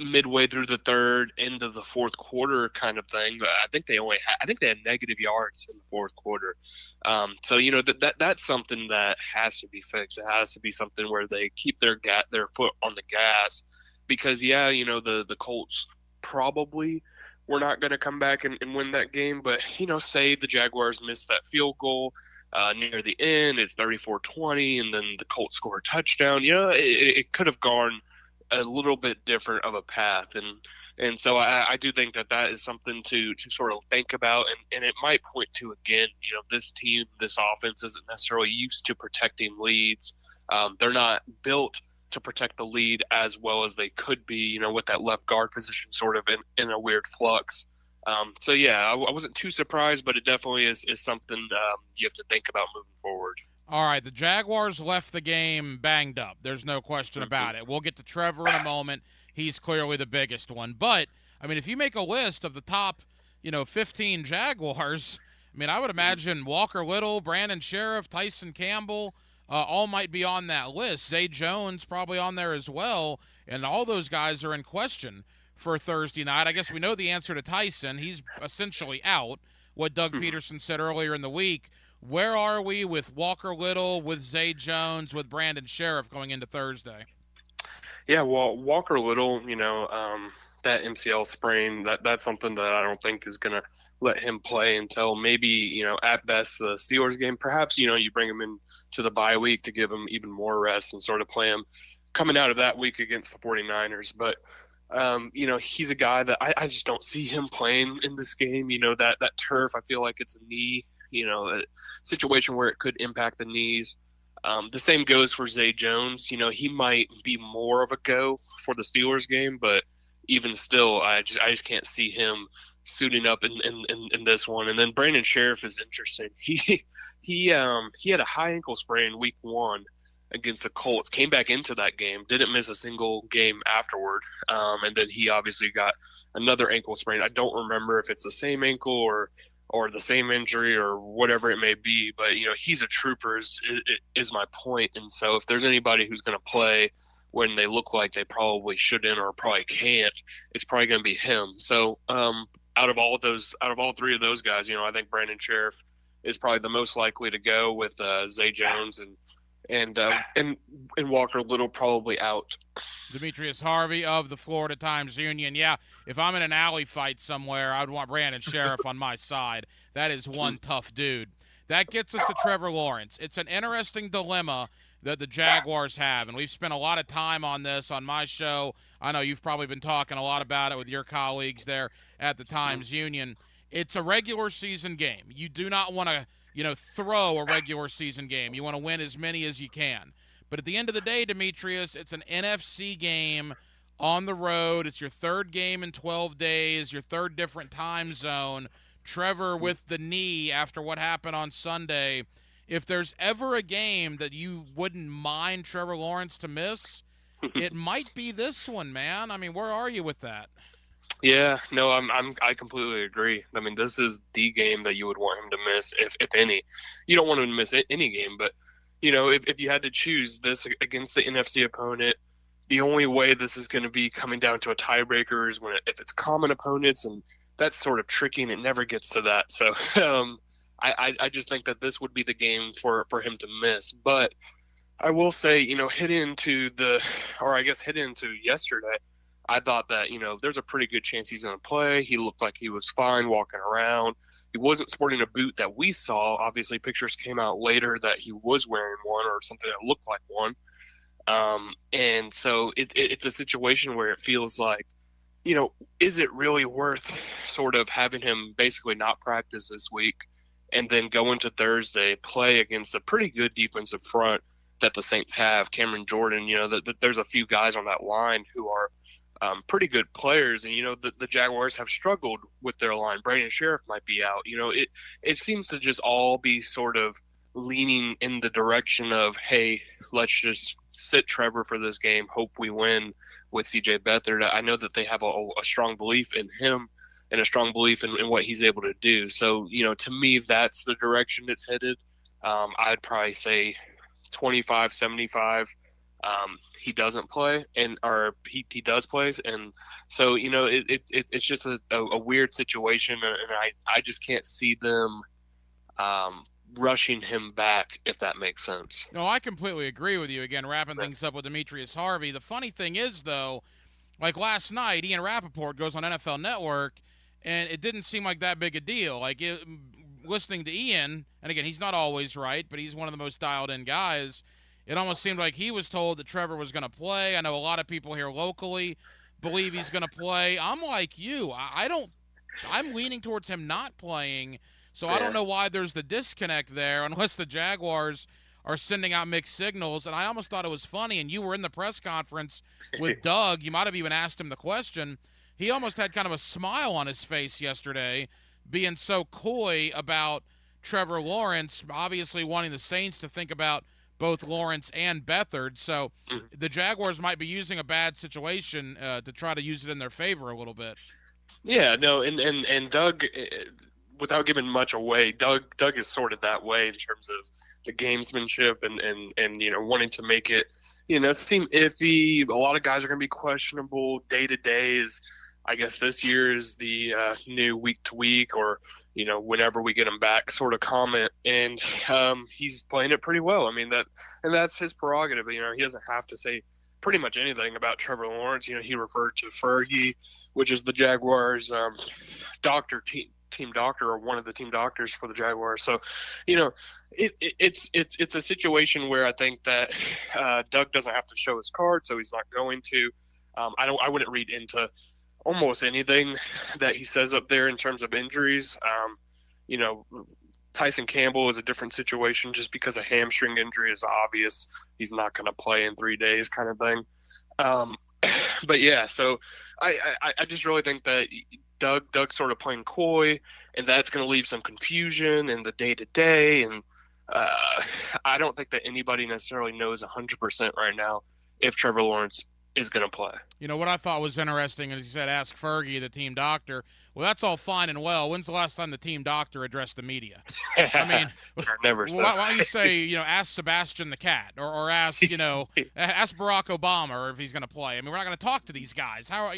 midway through the third, into the fourth quarter kind of thing, I think they had negative yards in the fourth quarter. So, you know, that's something that has to be fixed. It has to be something where they keep their foot on the gas, because, yeah, you know, the Colts probably were not going to come back and win that game. But, you know, say the Jaguars missed that field goal near the end, it's 34-20, and then the Colts score a touchdown. You know, it could have gone a little bit different of a path, and so I do think that is something to sort of think about, and it might point to, again, you know, this team, this offense isn't necessarily used to protecting leads. They're not built to protect the lead as well as they could be, you know, with that left guard position sort of in a weird flux. So yeah, I wasn't too surprised, but it definitely is something you have to think about moving forward. All right, the Jaguars left the game banged up. There's no question about it. We'll get to Trevor in a moment. He's clearly the biggest one. But, I mean, if you make a list of the top, you know, 15 Jaguars, I mean, I would imagine Walker Little, Brandon Sheriff, Tyson Campbell, all might be on that list. Zay Jones probably on there as well, and all those guys are in question for Thursday night. I guess we know the answer to Tyson. He's essentially out, what Doug Peterson said earlier in the week. Where are we with Walker Little, with Zay Jones, with Brandon Sheriff going into Thursday? Yeah, well, Walker Little, you know, that MCL sprain, that's something that I don't think is going to let him play until maybe, you know, at best the Steelers game. Perhaps, you know, you bring him in to the bye week to give him even more rest and sort of play him coming out of that week against the 49ers. But, you know, he's a guy that I just don't see him playing in this game. You know, that turf, I feel like it's a knee, you know, a situation where it could impact the knees. The same goes for Zay Jones. You know, he might be more of a go for the Steelers game, but even still, I just can't see him suiting up in this one. And then Brandon Sheriff is interesting. He had a high ankle sprain week 1 against the Colts, came back into that game, didn't miss a single game afterward. And then he obviously got another ankle sprain. I don't remember if it's the same ankle or the same injury or whatever it may be, but, you know, he's a trooper is my point. And so if there's anybody who's going to play when they look like they probably shouldn't or probably can't, it's probably going to be him. So out of all 3 of those guys, you know, I think Brandon Sheriff is probably the most likely to go, with Zay Jones and Walker Little probably out. Demetrius Harvey of the Florida Times-Union. Yeah, if I'm in an alley fight somewhere, I'd want Brandon Sheriff on my side. That is one tough dude. That gets us to Trevor Lawrence. It's an interesting dilemma that the Jaguars have, and we've spent a lot of time on this on my show. I know you've probably been talking a lot about it with your colleagues there at the Times-Union. It's a regular season game. You do not want to, you know, throw a regular season game. You want to win as many as you can. But at the end of the day, Demetrius, it's an NFC game on the road. It's your third game in 12 days, your third different time zone. Trevor with the knee after what happened on Sunday. If there's ever a game that you wouldn't mind Trevor Lawrence to miss, it might be this one, man. I mean, where are you with that? Yeah, no, I completely agree. I mean, this is the game that you would want him to miss, if any. You don't want him to miss any game, but, you know, if you had to choose this against the NFC opponent, the only way this is going to be coming down to a tiebreaker is if it's common opponents, and that's sort of tricky, and it never gets to that. So I just think that this would be the game for him to miss. But I will say, you know, heading into yesterday, I thought that, you know, there's a pretty good chance he's going to play. He looked like he was fine walking around. He wasn't sporting a boot that we saw. Obviously, pictures came out later that he was wearing one, or something that looked like one. And so it's a situation where it feels like, you know, is it really worth sort of having him basically not practice this week and then go into Thursday, play against a pretty good defensive front that the Saints have. Cameron Jordan, there's a few guys on that line who are pretty good players, and the Jaguars have struggled with their line. Brandon Sheriff might be out. It seems to just all be sort of leaning in the direction of, hey, let's just sit Trevor for this game, hope we win with CJ Beathard. I know that they have a strong belief in him and a strong belief in what he's able to do. So, to me, that's the direction it's headed. I'd probably say 25-75. He doesn't play, or he does plays, and so it's just a weird situation, and I just can't see them rushing him back, if that makes sense. No, I completely agree with you. Again, wrapping things up with Demetrius Harvey. The funny thing is, though, like last night, Ian Rappaport goes on NFL Network, and it didn't seem like that big a deal. Listening to Ian, and again, he's not always right, but he's one of the most dialed-in guys. It almost seemed like he was told that Trevor was going to play. I know a lot of people here locally believe he's going to play. I'm like you. I'm leaning towards him not playing, so I don't know why there's the disconnect there, unless the Jaguars are sending out mixed signals. And I almost thought it was funny, and you were in the press conference with Doug. You might have even asked him the question. He almost had kind of a smile on his face yesterday, being so coy about Trevor Lawrence, obviously wanting the Saints to think about both Lawrence and Beathard. So the Jaguars might be using a bad situation to try to use it in their favor a little bit. Yeah, no, and Doug, without giving much away, Doug is sort of that way in terms of the gamesmanship and wanting to make it seem iffy. A lot of guys are going to be questionable. Day to day is, I guess this year is the new week to week, or whenever we get him back sort of comment, and he's playing it pretty well. I mean, that's his prerogative. He doesn't have to say pretty much anything about Trevor Lawrence. He referred to Fergie, which is the Jaguars' team doctor, or one of the team doctors for the Jaguars. So, it's a situation where I think that Doug doesn't have to show his card, so he's not going to. I wouldn't read into almost anything that he says up there in terms of injuries. Tyson Campbell is a different situation. Just because a hamstring injury is obvious, he's not going to play in 3 days, kind of thing. But yeah, so I just really think that Doug's sort of playing coy, and that's going to leave some confusion in the day to day. And I don't think that anybody necessarily knows 100% right now if Trevor Lawrence is going to play. What I thought was interesting is he said, ask Fergie, the team doctor. Well, that's all fine and well. When's the last time the team doctor addressed the media? I mean, never. So. Why don't you say, ask Sebastian the cat, or ask, ask Barack Obama if he's going to play. I mean, we're not going to talk to these guys. How,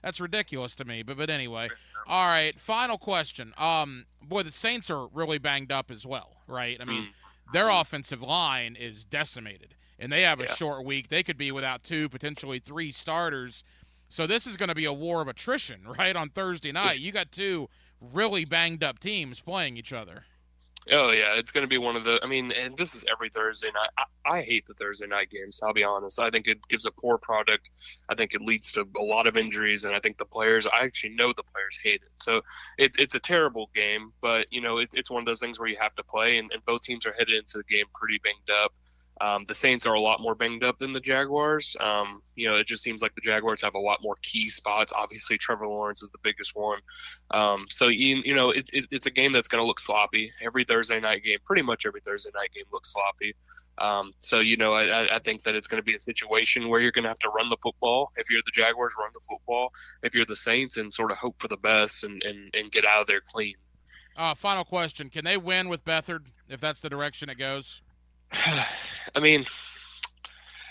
that's ridiculous to me. But anyway, all right. Final question. Boy, the Saints are really banged up as well, right? I mean, their offensive line is decimated. And they have a short week. They could be without 2, potentially 3 starters. So this is going to be a war of attrition, right, on Thursday night. You got 2 really banged-up teams playing each other. Oh, yeah, it's going to be one of the – and this is every Thursday night. I hate the Thursday night games, I'll be honest. I think it gives a poor product. I think it leads to a lot of injuries, and I think the players – I actually know the players hate it. So it's a terrible game, but, it's one of those things where you have to play, and both teams are headed into the game pretty banged up. The Saints are a lot more banged up than the Jaguars. It just seems like the Jaguars have a lot more key spots. Obviously, Trevor Lawrence is the biggest one. So it's a game that's going to look sloppy. Every Thursday night game, pretty much every Thursday night game looks sloppy. I think that it's going to be a situation where you're going to have to run the football. If you're the Jaguars, run the football. If you're the Saints, and sort of hope for the best and get out of there clean. Final question. Can they win with Beathard if that's the direction it goes? I mean,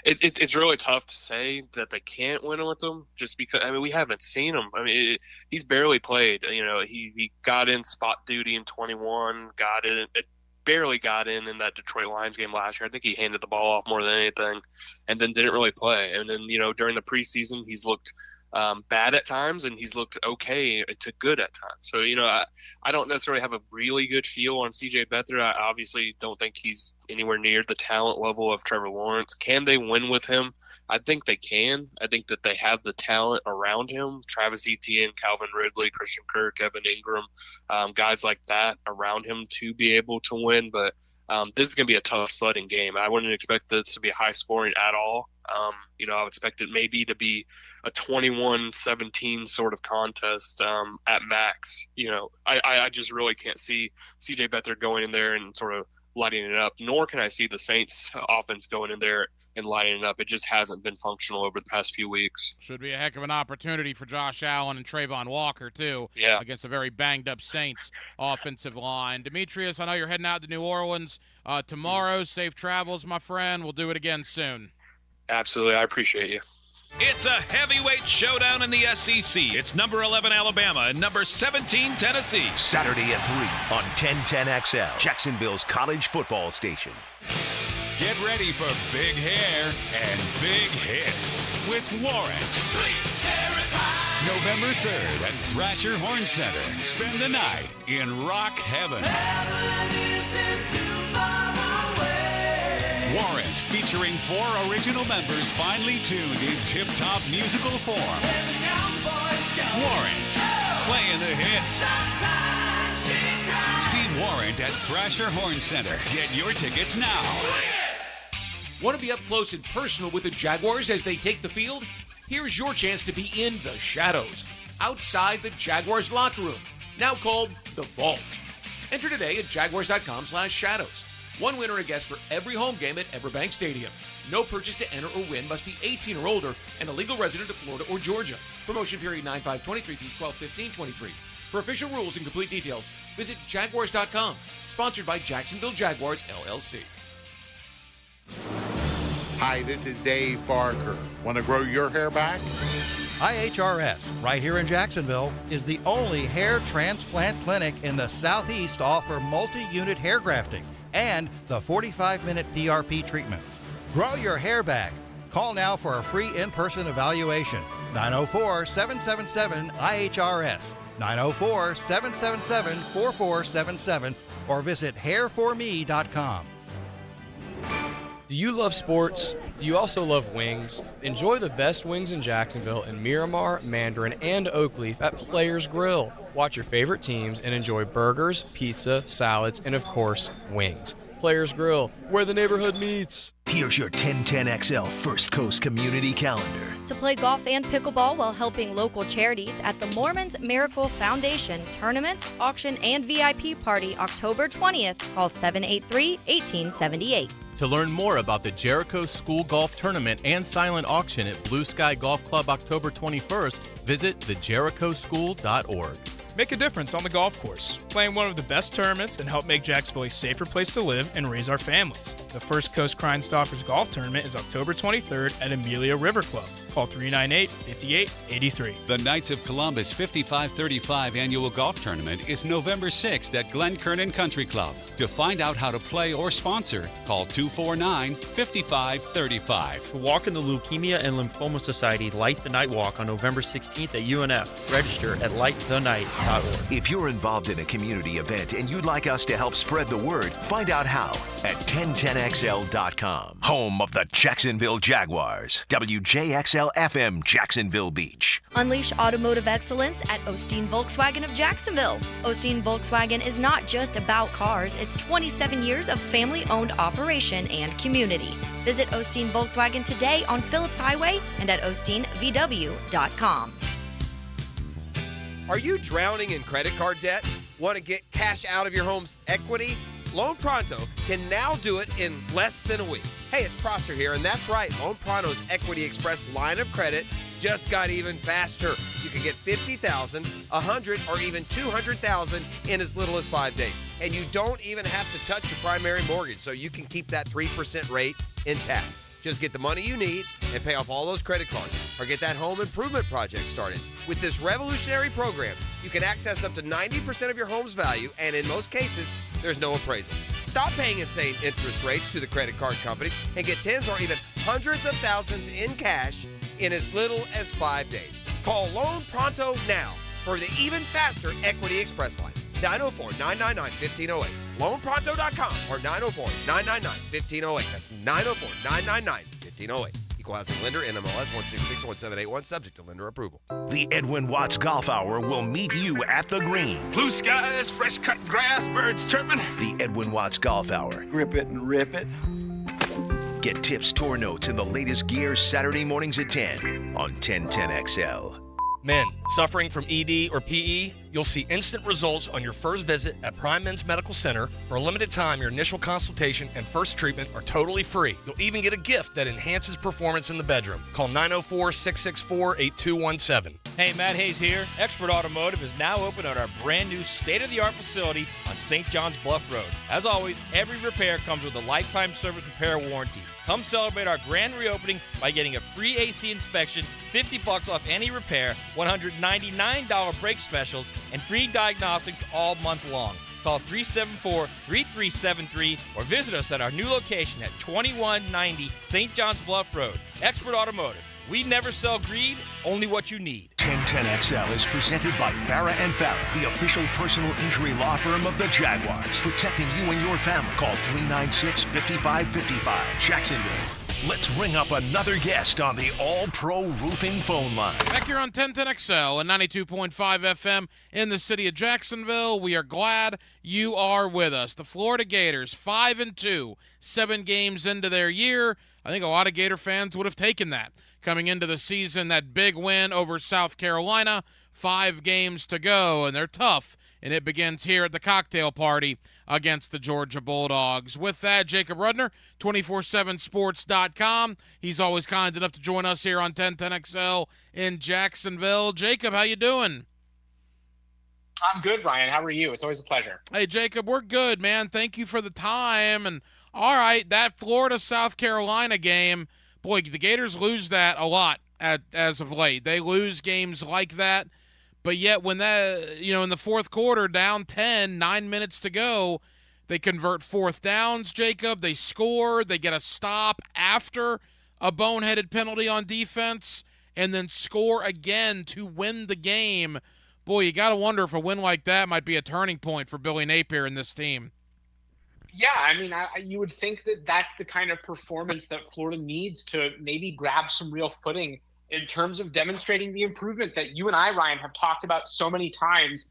it's really tough to say that they can't win with him, just because we haven't seen him. He's barely played. He got in spot duty in 21, barely got in that Detroit Lions game last year. I think he handed the ball off more than anything, and then didn't really play. And then during the preseason, he's looked bad at times, and he's looked okay to good at times. So, I don't necessarily have a really good feel on CJ Beathard. I obviously don't think he's anywhere near the talent level of Trevor Lawrence. Can they win with him? I think they can. I think that they have the talent around him. Travis Etienne, Calvin Ridley, Christian Kirk, Evan Ingram, guys like that around him to be able to win. But this is going to be a tough sledding game. I wouldn't expect this to be high scoring at all. I would expect it maybe to be a 21-17 sort of contest at max. I just really can't see CJ Beathard going in there and sort of lighting it up, nor can I see the Saints offense going in there and lighting it up. It just hasn't been functional over the past few weeks. Should be a heck of an opportunity for Josh Allen and Trayvon Walker, too, against a very banged-up Saints offensive line. Demetrius, I know you're heading out to New Orleans tomorrow. Safe travels, my friend. We'll do it again soon. Absolutely. I appreciate you. It's a heavyweight showdown in the SEC. It's number 11 Alabama and number 17 Tennessee. Saturday at 3 on 1010XL, Jacksonville's college football station. Get ready for big hair and big hits with Warrant. Sweet cherry pie. November 3rd at Thrasher Horn Center. Spend the night in rock heaven. Warrant, featuring 4 original members finely tuned in tip-top musical form. Warrant, playing the hits. See Warrant at Thrasher Horn Center. Get your tickets now. Want to be up close and personal with the Jaguars as they take the field? Here's your chance to be in the shadows, outside the Jaguars locker room, now called the Vault. Enter today at jaguars.com/shadows. One winner and a guest for every home game at Everbank Stadium. No purchase to enter or win. Must be 18 or older and a legal resident of Florida or Georgia. Promotion period 9/5/23 through 12/15/23. For official rules and complete details, visit jaguars.com. Sponsored by Jacksonville Jaguars, LLC. Hi, this is Dave Barker. Want to grow your hair back? IHRS, right here in Jacksonville, is the only hair transplant clinic in the Southeast to offer multi-unit hair grafting and the 45-minute PRP treatments. Grow your hair back. Call now for a free in-person evaluation. 904-777-IHRS, 904-777-4477, or visit hairforme.com. Do you love sports? Do you also love wings? Enjoy the best wings in Jacksonville in Miramar, Mandarin, and Oakleaf at Players Grill. Watch your favorite teams and enjoy burgers, pizza, salads, and of course, wings. Players Grill, where the neighborhood meets. Here's your 1010XL First Coast Community Calendar. To play golf and pickleball while helping local charities at the Mormons Miracle Foundation Tournaments, Auction, and VIP Party October 20th, call 783-1878. To learn more about the Jericho School Golf Tournament and silent auction at Blue Sky Golf Club October 21st, visit thejerichoschool.org. Make a difference on the golf course, playing one of the best tournaments, and help make Jacksonville a safer place to live and raise our families. The First Coast Crime Stoppers Golf Tournament is October 23rd at Amelia River Club. Call 398-5883. The Knights of Columbus 5535 Annual Golf Tournament is November 6th at Glen Kernan Country Club. To find out how to play or sponsor, call 249-5535. To walk in the Leukemia and Lymphoma Society Light the Night Walk on November 16th at UNF. Register at lightthenight.org. If you're involved in a community event and you'd like us to help spread the word, find out how at 1010XL.com. Home of the Jacksonville Jaguars. WJXL FM, Jacksonville Beach. Unleash automotive excellence at Osteen Volkswagen of Jacksonville. Osteen Volkswagen is not just about cars, it's 27 years of family-owned operation and community. Visit Osteen Volkswagen today on Phillips Highway and at osteenvw.com. Are you drowning in credit card debt? Want to get cash out of your home's equity? Loan Pronto can now do it in less than a week. Hey, it's Prosser here, and that's right. Loan Pronto's Equity Express line of credit just got even faster. You can get $50,000, $100,000, or even $200,000 in as little as 5 days. And you don't even have to touch your primary mortgage, so you can keep that 3% rate intact. Just get the money you need and pay off all those credit cards, or get that home improvement project started. With this revolutionary program, you can access up to 90% of your home's value, and in most cases, there's no appraisal. Stop paying insane interest rates to the credit card companies and get tens or even hundreds of thousands in cash in as little as 5 days. Call Loan Pronto now for the even faster Equity Express line. 904-999-1508. LoanPronto.com or 904-999-1508. That's 904-999-1508. Equal housing lender, NMLS 1661781, subject to lender approval. The Edwin Watts Golf Hour will meet you at the green. Blue skies, fresh cut grass, birds chirping. The Edwin Watts Golf Hour. Grip it and rip it. Get tips, tour notes, and the latest gear Saturday mornings at 10 on 1010XL. Men suffering from ED or PE, you'll see instant results on your first visit at Prime Men's Medical Center. For a limited time, your initial consultation and first treatment are totally free. You'll even get a gift that enhances performance in the bedroom. Call 904-664-8217. Hey, Matt Hayes here. Expert Automotive is now open at our brand new state-of-the-art facility on St. John's Bluff Road. As always, every repair comes with a lifetime service repair warranty. Come celebrate our grand reopening by getting a free AC inspection, $50 off any repair, $199 brake specials, and free diagnostics all month long. Call 374-3373 or visit us at our new location at 2190 St. John's Bluff Road. Expert Automotive. We never sell greed, only what you need. 1010XL is presented by Farah & Farah, the official personal injury law firm of the Jaguars. Protecting you and your family. Call 396-5555. Jacksonville. Let's ring up another guest on the All-Pro Roofing phone line. Back here on 1010XL and 92.5 FM in the city of Jacksonville. We are glad you are with us. The Florida Gators, 5-2, 7 games into their year. I think a lot of Gator fans would have taken that. Coming into the season, that big win over South Carolina, 5 games to go, and they're tough. And it begins here at the cocktail party against the Georgia Bulldogs. With that, Jacob Rudner, 247sports.com. He's always kind enough to join us here on 1010XL in Jacksonville. Jacob, how you doing? I'm good, Ryan. How are you? It's always a pleasure. Hey, Jacob, we're good, man. Thank you for the time. And all right, that Florida-South Carolina game, boy, the Gators lose that a lot as of late. They lose games like that. But yet when that, in the fourth quarter, down 10, 9 minutes to go, they convert fourth downs, Jacob. They score. They get a stop after a boneheaded penalty on defense and then score again to win the game. Boy, you got to wonder if a win like that might be a turning point for Billy Napier and this team. Yeah, I mean, you would think that that's the kind of performance that Florida needs to maybe grab some real footing in terms of demonstrating the improvement that you and I, Ryan, have talked about so many times,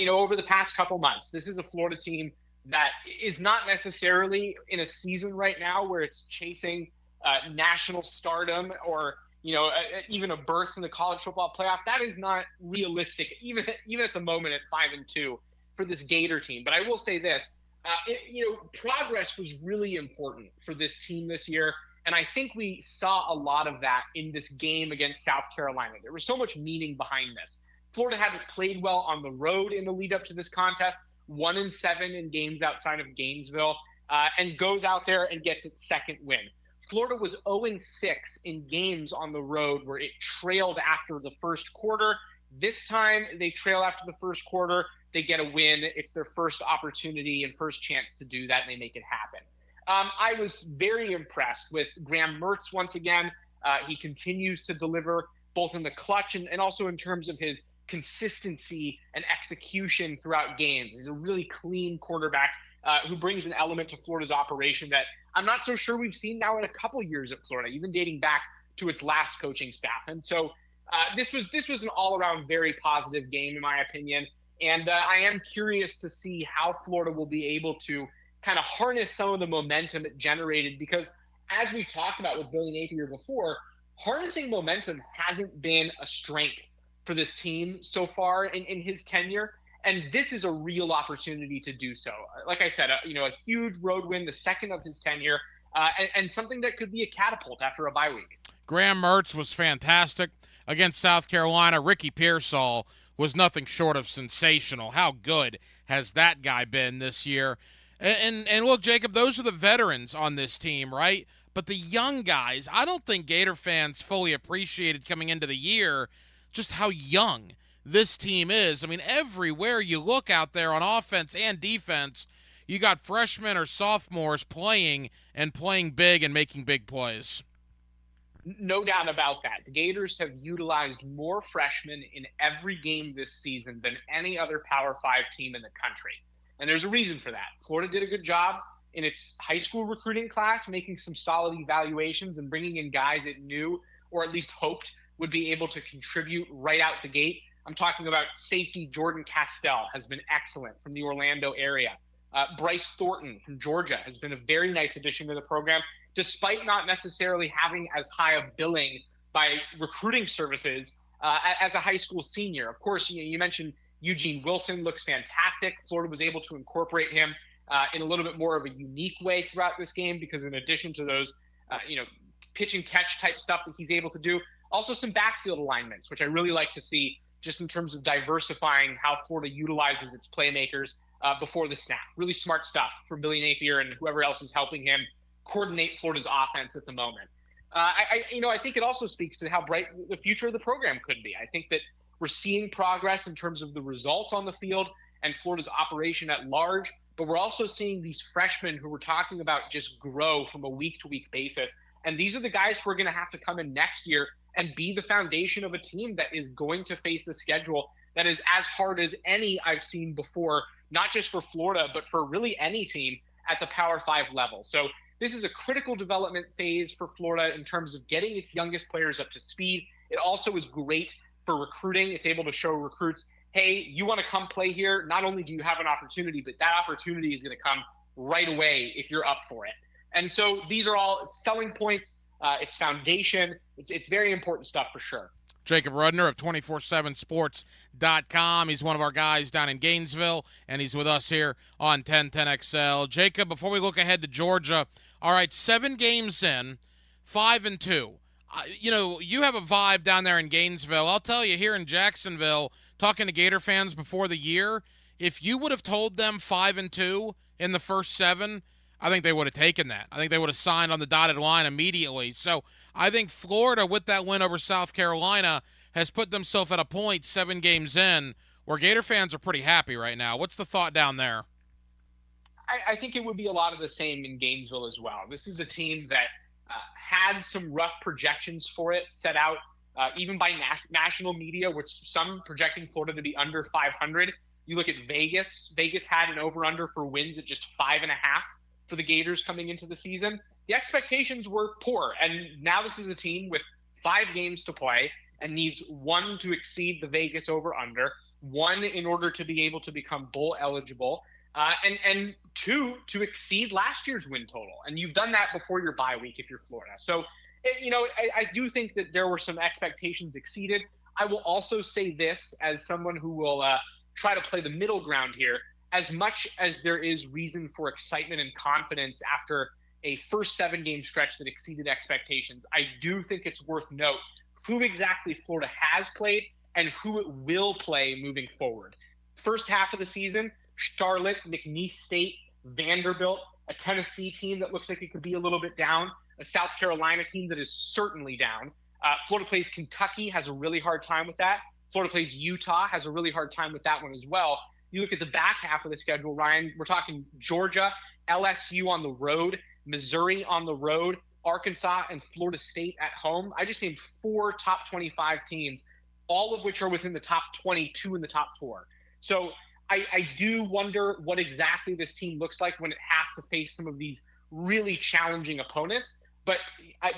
over the past couple months. This is a Florida team that is not necessarily in a season right now where it's chasing national stardom or, even a berth in the college football playoff. That is not realistic, even at the moment at 5-2 for this Gator team. But I will say this, progress was really important for this team this year. And I think we saw a lot of that in this game against South Carolina. There was so much meaning behind this. Florida hadn't played well on the road in the lead up to this contest, 1-7 in games outside of Gainesville, and goes out there and gets its second win. Florida was 0-6 in games on the road where it trailed after the first quarter. This time they trail after the first quarter. They get a win. It's their first opportunity and first chance to do that, and they make it happen. I was very impressed with Graham Mertz once again. He continues to deliver both in the clutch and also in terms of his consistency and execution throughout games. He's a really clean quarterback who brings an element to Florida's operation that I'm not so sure we've seen now in a couple years at Florida, even dating back to its last coaching staff. And so this was an all-around very positive game, in my opinion. And I am curious to see how Florida will be able to kind of harness some of the momentum it generated, because as we've talked about with Billy Napier before, harnessing momentum hasn't been a strength for this team so far in his tenure. And this is a real opportunity to do so. Like I said, a huge road win, the second of his tenure, and something that could be a catapult after a bye week. Graham Mertz was fantastic against South Carolina. Ricky Pearsall was nothing short of sensational. How good has that guy been this year? And look, Jacob, those are the veterans on this team, right? But the young guys, I don't think Gator fans fully appreciated coming into the year just how young this team is. I mean, everywhere you look out there on offense and defense, you got freshmen or sophomores playing big and making big plays. No doubt about that. The Gators have utilized more freshmen in every game this season than any other Power 5 team in the country. And there's a reason for that. Florida did a good job in its high school recruiting class, making some solid evaluations and bringing in guys it knew or at least hoped would be able to contribute right out the gate. I'm talking about safety Jordan Castell has been excellent from the Orlando area. Bryce Thornton from Georgia has been a very nice addition to the program, despite not necessarily having as high a billing by recruiting services as a high school senior. Of course, you mentioned Eugene Wilson looks fantastic. Florida was able to incorporate him in a little bit more of a unique way throughout this game because in addition to those, pitch and catch type stuff that he's able to do, also some backfield alignments, which I really like to see just in terms of diversifying how Florida utilizes its playmakers before the snap. Really smart stuff for Billy Napier and whoever else is helping him coordinate Florida's offense at the moment. I think it also speaks to how bright the future of the program could be. I think that we're seeing progress in terms of the results on the field and Florida's operation at large, but we're also seeing these freshmen who we're talking about just grow from a week-to-week basis. And these are the guys who are going to have to come in next year and be the foundation of a team that is going to face a schedule that is as hard as any I've seen before, not just for Florida, but for really any team at the Power 5 level. So this is a critical development phase for Florida in terms of getting its youngest players up to speed. It also is great for recruiting. It's able to show recruits, hey, you want to come play here? Not only do you have an opportunity, but that opportunity is going to come right away if you're up for it. And so these are all selling points. It's foundation. It's very important stuff for sure. Jacob Rudner of 247sports.com. He's one of our guys down in Gainesville, and he's with us here on 1010XL. Jacob, before we look ahead to Georgia, all right, 7 games in, 5-2. You have a vibe down there in Gainesville. I'll tell you, here in Jacksonville, talking to Gator fans before the year, if you would have told them 5-2 in the first 7, I think they would have taken that. I think they would have signed on the dotted line immediately. So I think Florida, with that win over South Carolina, has put themselves at a point 7 games in where Gator fans are pretty happy right now. What's the thought down there? I think it would be a lot of the same in Gainesville as well. This is a team that had some rough projections for it set out even by national media, which some projecting Florida to be under 500. You look at Vegas. Vegas had an over-under for wins at just 5.5 for the Gators coming into the season. The expectations were poor, and now this is a team with 5 games to play and needs 1 to exceed the Vegas over-under, 1 in order to be able to become bowl eligible, and 2 to exceed last year's win total. And you've done that before your bye week if you're Florida. So, I do think that there were some expectations exceeded. I will also say this as someone who will try to play the middle ground here. As much as there is reason for excitement and confidence after a first 7-game stretch that exceeded expectations, I do think it's worth note who exactly Florida has played and who it will play moving forward. First half of the season, Charlotte, McNeese State, Vanderbilt, a Tennessee team that looks like it could be a little bit down, a South Carolina team that is certainly down. Florida plays Kentucky, has a really hard time with that. Florida plays Utah, has a really hard time with that one as well. You look at the back half of the schedule, Ryan, we're talking Georgia, LSU on the road, Missouri on the road, Arkansas and Florida State at home. I just named 4 top 25 teams, all of which are within the top 22 in the top 4. So I do wonder what exactly this team looks like when it has to face some of these really challenging opponents. But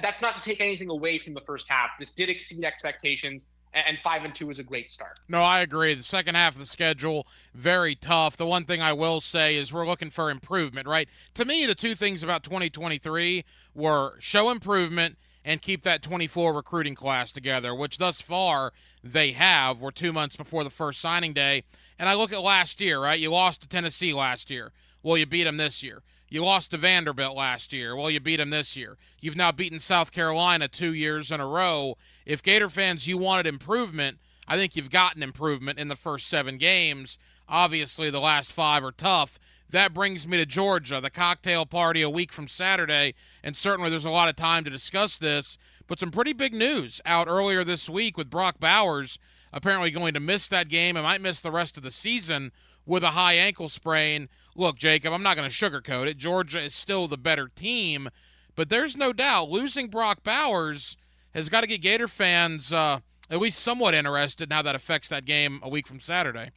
that's not to take anything away from the first half. This did exceed expectations. And 5-2 is a great start. No, I agree. The second half of the schedule, very tough. The one thing I will say is we're looking for improvement, right? To me, the 2 things about 2023 were show improvement and keep that 24 recruiting class together, which thus far they have. We're 2 months before the first signing day. And I look at last year, right? You lost to Tennessee last year. Well, you beat them this year. You lost to Vanderbilt last year. Well, you beat them this year. You've now beaten South Carolina 2 years in a row. If Gator fans, you wanted improvement, I think you've gotten improvement in the first 7 games. Obviously, the last 5 are tough. That brings me to Georgia, the cocktail party a week from Saturday, and certainly there's a lot of time to discuss this, but some pretty big news out earlier this week with Brock Bowers apparently going to miss that game and might miss the rest of the season with a high ankle sprain. Look, Jacob, I'm not going to sugarcoat it. Georgia is still the better team, but there's no doubt losing Brock Bowers has got to get Gator fans at least somewhat interested in how that affects that game a week from Saturday.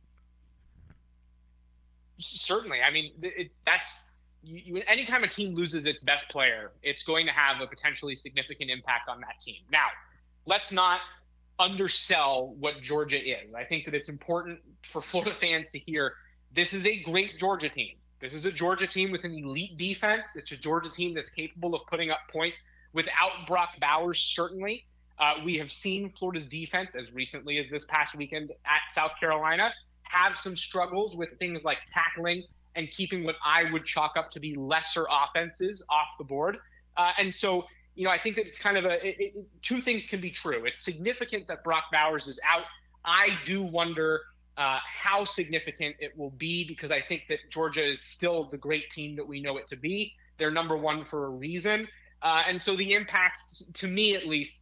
Certainly. I mean, anytime a team loses its best player, it's going to have a potentially significant impact on that team. Now, let's not undersell what Georgia is. I think that it's important for Florida fans to hear this is a great Georgia team. This is a Georgia team with an elite defense. It's a Georgia team that's capable of putting up points without Brock Bowers, certainly. We have seen Florida's defense as recently as this past weekend at South Carolina have some struggles with things like tackling and keeping what I would chalk up to be lesser offenses off the board. And so, I think that it's kind of two things can be true. It's significant that Brock Bowers is out. I do wonder how significant it will be, because I think that Georgia is still the great team that we know it to be. They're number one for a reason. And so the impact, to me at least,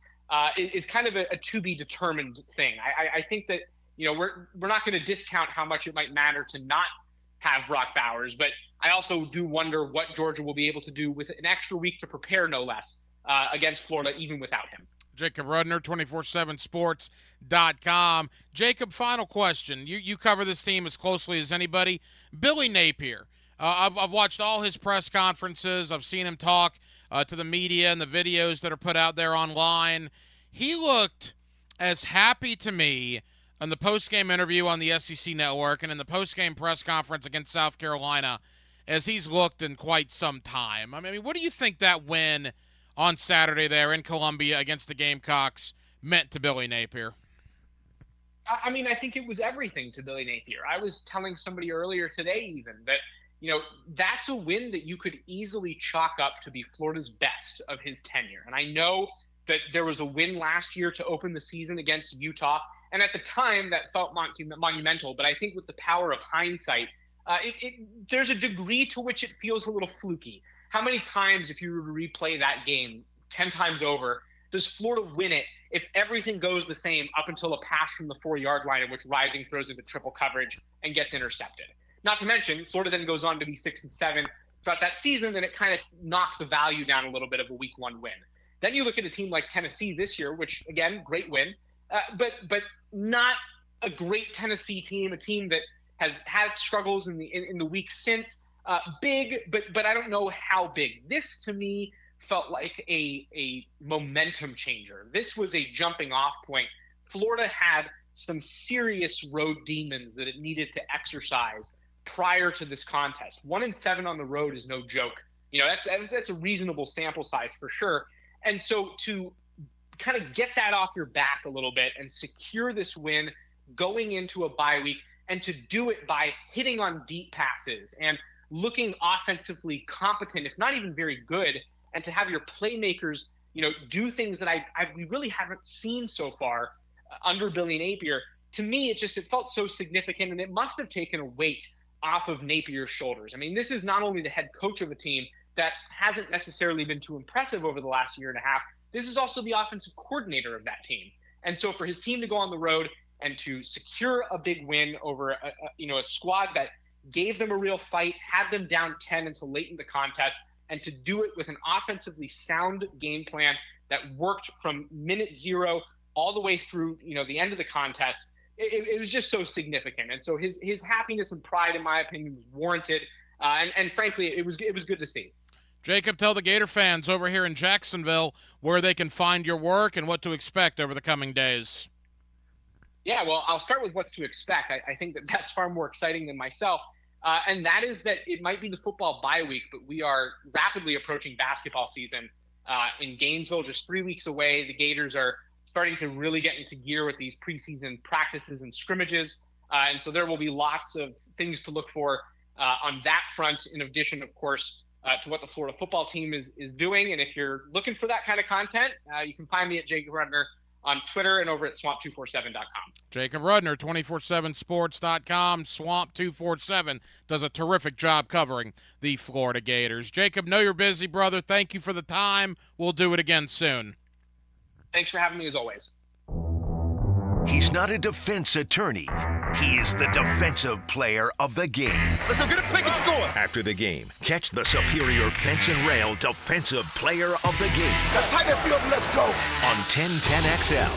is kind of a to be determined thing. I think that, we're not going to discount how much it might matter to not have Brock Bowers, but I also do wonder what Georgia will be able to do with an extra week to prepare, no less, against Florida, even without him. Jacob Rudner, 247sports.com. Jacob, final question. You cover this team as closely as anybody. Billy Napier, I've watched all his press conferences. I've seen him talk to the media and the videos that are put out there online. He looked as happy to me in the post-game interview on the SEC Network and in the post-game press conference against South Carolina as he's looked in quite some time. I mean, what do you think that win on Saturday there in Columbia against the Gamecocks meant to Billy Napier? I mean, I think it was everything to Billy Napier. I was telling somebody earlier today even that, that's a win that you could easily chalk up to be Florida's best of his tenure. And I know that there was a win last year to open the season against Utah, and at the time that felt monumental, but I think with the power of hindsight, there's a degree to which it feels a little fluky. How many times, if you were to replay that game 10 times over, does Florida win it if everything goes the same up until a pass from the 4-yard line in which Rising throws into triple coverage and gets intercepted? Not to mention, Florida then goes on to be 6-7 throughout that season, and it kind of knocks the value down a little bit of a week 1 win. Then you look at a team like Tennessee this year, which, again, great win, but not a great Tennessee team, a team that has had struggles in the week since. Big, but I don't know how big. This, to me, felt like a momentum changer. This was a jumping off point. Florida had some serious road demons that it needed to exercise prior to this contest. 1-7 on the road is no joke. That's a reasonable sample size for sure. And so to kind of get that off your back a little bit and secure this win going into a bye week, and to do it by hitting on deep passes and looking offensively competent, if not even very good, and to have your playmakers, do things that we really haven't seen so far under Billy Napier. To me, it felt so significant, and it must have taken a weight off of Napier's shoulders. I mean, this is not only the head coach of a team that hasn't necessarily been too impressive over the last year and a half, this is also the offensive coordinator of that team. And so for his team to go on the road and to secure a big win over a squad that gave them a real fight, had them down 10 until late in the contest, and to do it with an offensively sound game plan that worked from minute 0 all the way through, the end of the contest, it was just so significant. And so his happiness and pride, in my opinion, was warranted. And frankly, it was good to see. Jacob, tell the Gator fans over here in Jacksonville where they can find your work and what to expect over the coming days. Yeah, well, I'll start with what's to expect. I think that's far more exciting than myself. And that is that it might be the football bye week, but we are rapidly approaching basketball season in Gainesville, just 3 weeks away. The Gators are starting to really get into gear with these preseason practices and scrimmages. And so there will be lots of things to look for on that front, in addition, of course, to what the Florida football team is doing. And if you're looking for that kind of content, you can find me at Jacob Rudner on Twitter and over at swamp247.com. Jacob Rudner, 247sports.com. Swamp247 does a terrific job covering the Florida Gators. Jacob, know you're busy, brother. Thank you for the time. We'll do it again soon. Thanks for having me, as always. He's not a defense attorney. He is the defensive player of the game. Let's go get a pick and score. After the game, catch the Superior Fence and Rail defensive player of the game. That's how they feel. Let's go. On 1010XL.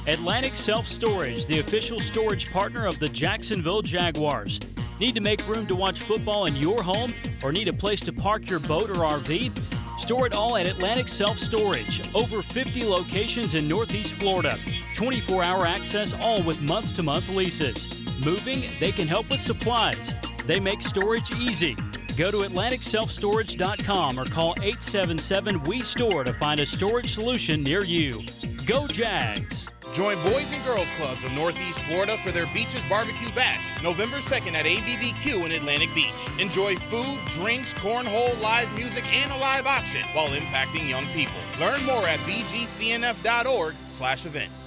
Atlantic Self-Storage, the official storage partner of the Jacksonville Jaguars. Need to make room to watch football in your home or need a place to park your boat or RV? Store it all at Atlantic Self-Storage. Over 50 locations in Northeast Florida. 24-hour access, all with month-to-month leases. Moving? They can help with supplies. They make storage easy. Go to AtlanticSelfStorage.com or call 877-WE-STORE to find a storage solution near you. Go Jags! Join Boys and Girls Clubs of Northeast Florida for their Beaches Barbecue Bash, November 2nd at ABBQ in Atlantic Beach. Enjoy food, drinks, cornhole, live music, and a live auction while impacting young people. Learn more at bgcnf.org/events.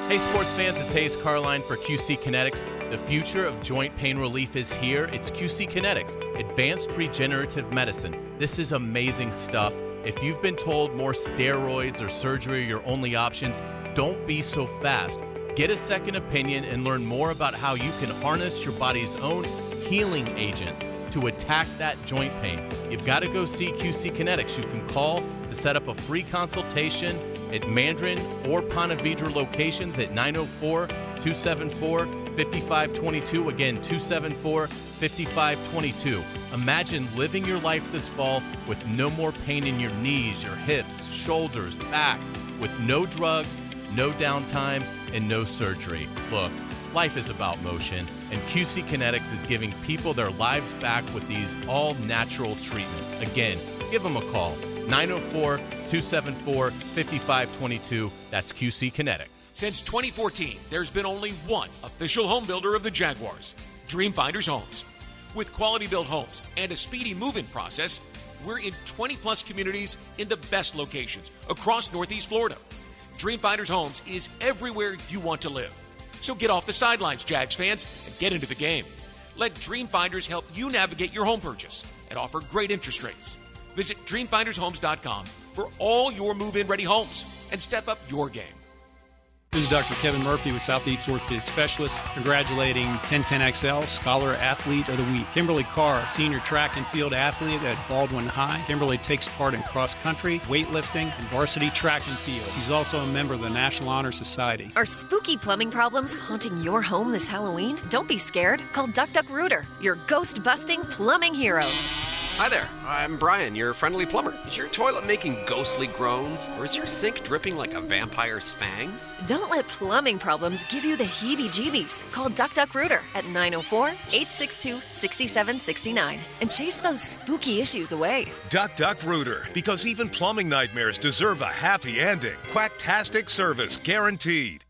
Hey sports fans, it's Hayes Carline for QC Kinetics. The future of joint pain relief is here. It's QC Kinetics, advanced regenerative medicine. This is amazing stuff. If you've been told more steroids or surgery are your only options, don't be so fast. Get a second opinion and learn more about how you can harness your body's own healing agents to attack that joint pain. You've got to go see QC Kinetics. You can call to set up a free consultation at Mandarin or Ponte Vedra locations at 904-274-5522. Again, 274-5522. Imagine living your life this fall with no more pain in your knees, your hips, shoulders, back, with no drugs, no downtime, and no surgery. Look, life is about motion, and QC Kinetics is giving people their lives back with these all-natural treatments. Again, give them a call. 904-274-5522. That's QC Kinetics. Since 2014, there's been only one official home builder of the Jaguars, Dream Finders Homes. With quality-built homes and a speedy move-in process, we're in 20-plus communities in the best locations across Northeast Florida. Dream Finders Homes is everywhere you want to live. So get off the sidelines, Jags fans, and get into the game. Let Dream Finders help you navigate your home purchase and offer great interest rates. Visit DreamFindersHomes.com for all your move-in ready homes and step up your game. This is Dr. Kevin Murphy with Southeast Orthopedic Specialists, congratulating 1010XL Scholar Athlete of the Week. Kimberly Carr, senior track and field athlete at Baldwin High. Kimberly takes part in cross country, weightlifting, and varsity track and field. She's also a member of the National Honor Society. Are spooky plumbing problems haunting your home this Halloween? Don't be scared. Call Duck Duck Rooter, your ghost-busting plumbing heroes. Hi there, I'm Brian, your friendly plumber. Is your toilet making ghostly groans, or is your sink dripping like a vampire's fangs? Don't let plumbing problems give you the heebie-jeebies. Call Duck Duck Rooter at 904-862-6769 and chase those spooky issues away. Duck Duck Rooter, because even plumbing nightmares deserve a happy ending. Quacktastic service guaranteed.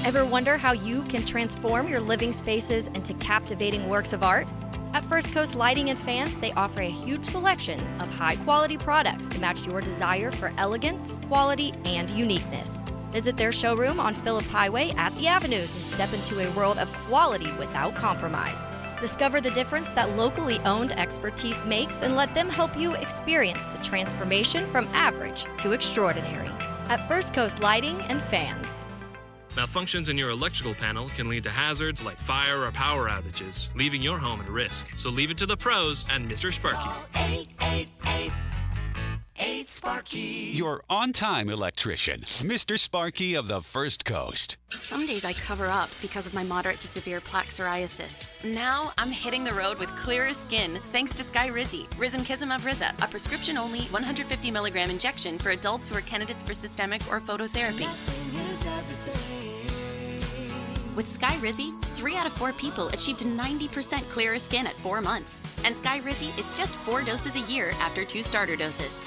Ever wonder how you can transform your living spaces into captivating works of art? At First Coast Lighting and Fans, they offer a huge selection of high-quality products to match your desire for elegance, quality, and uniqueness. Visit their showroom on Phillips Highway at the Avenues and step into a world of quality without compromise. Discover the difference that locally owned expertise makes and let them help you experience the transformation from average to extraordinary. At First Coast Lighting and Fans. Malfunctions in your electrical panel can lead to hazards like fire or power outages, leaving your home at risk. So leave it to the pros and Mr. Sparky. 888-8-Sparky. Your on-time electrician, Mr. Sparky of the First Coast. Some days I cover up because of my moderate to severe plaque psoriasis. Now I'm hitting the road with clearer skin thanks to Skyrizi, Risankizumab Riza, a prescription-only 150 milligram injection for adults who are candidates for systemic or phototherapy. With Skyrizi, 3 out of 4 people achieved 90% clearer skin at 4 months. And Skyrizi is just 4 doses a year after 2 starter doses.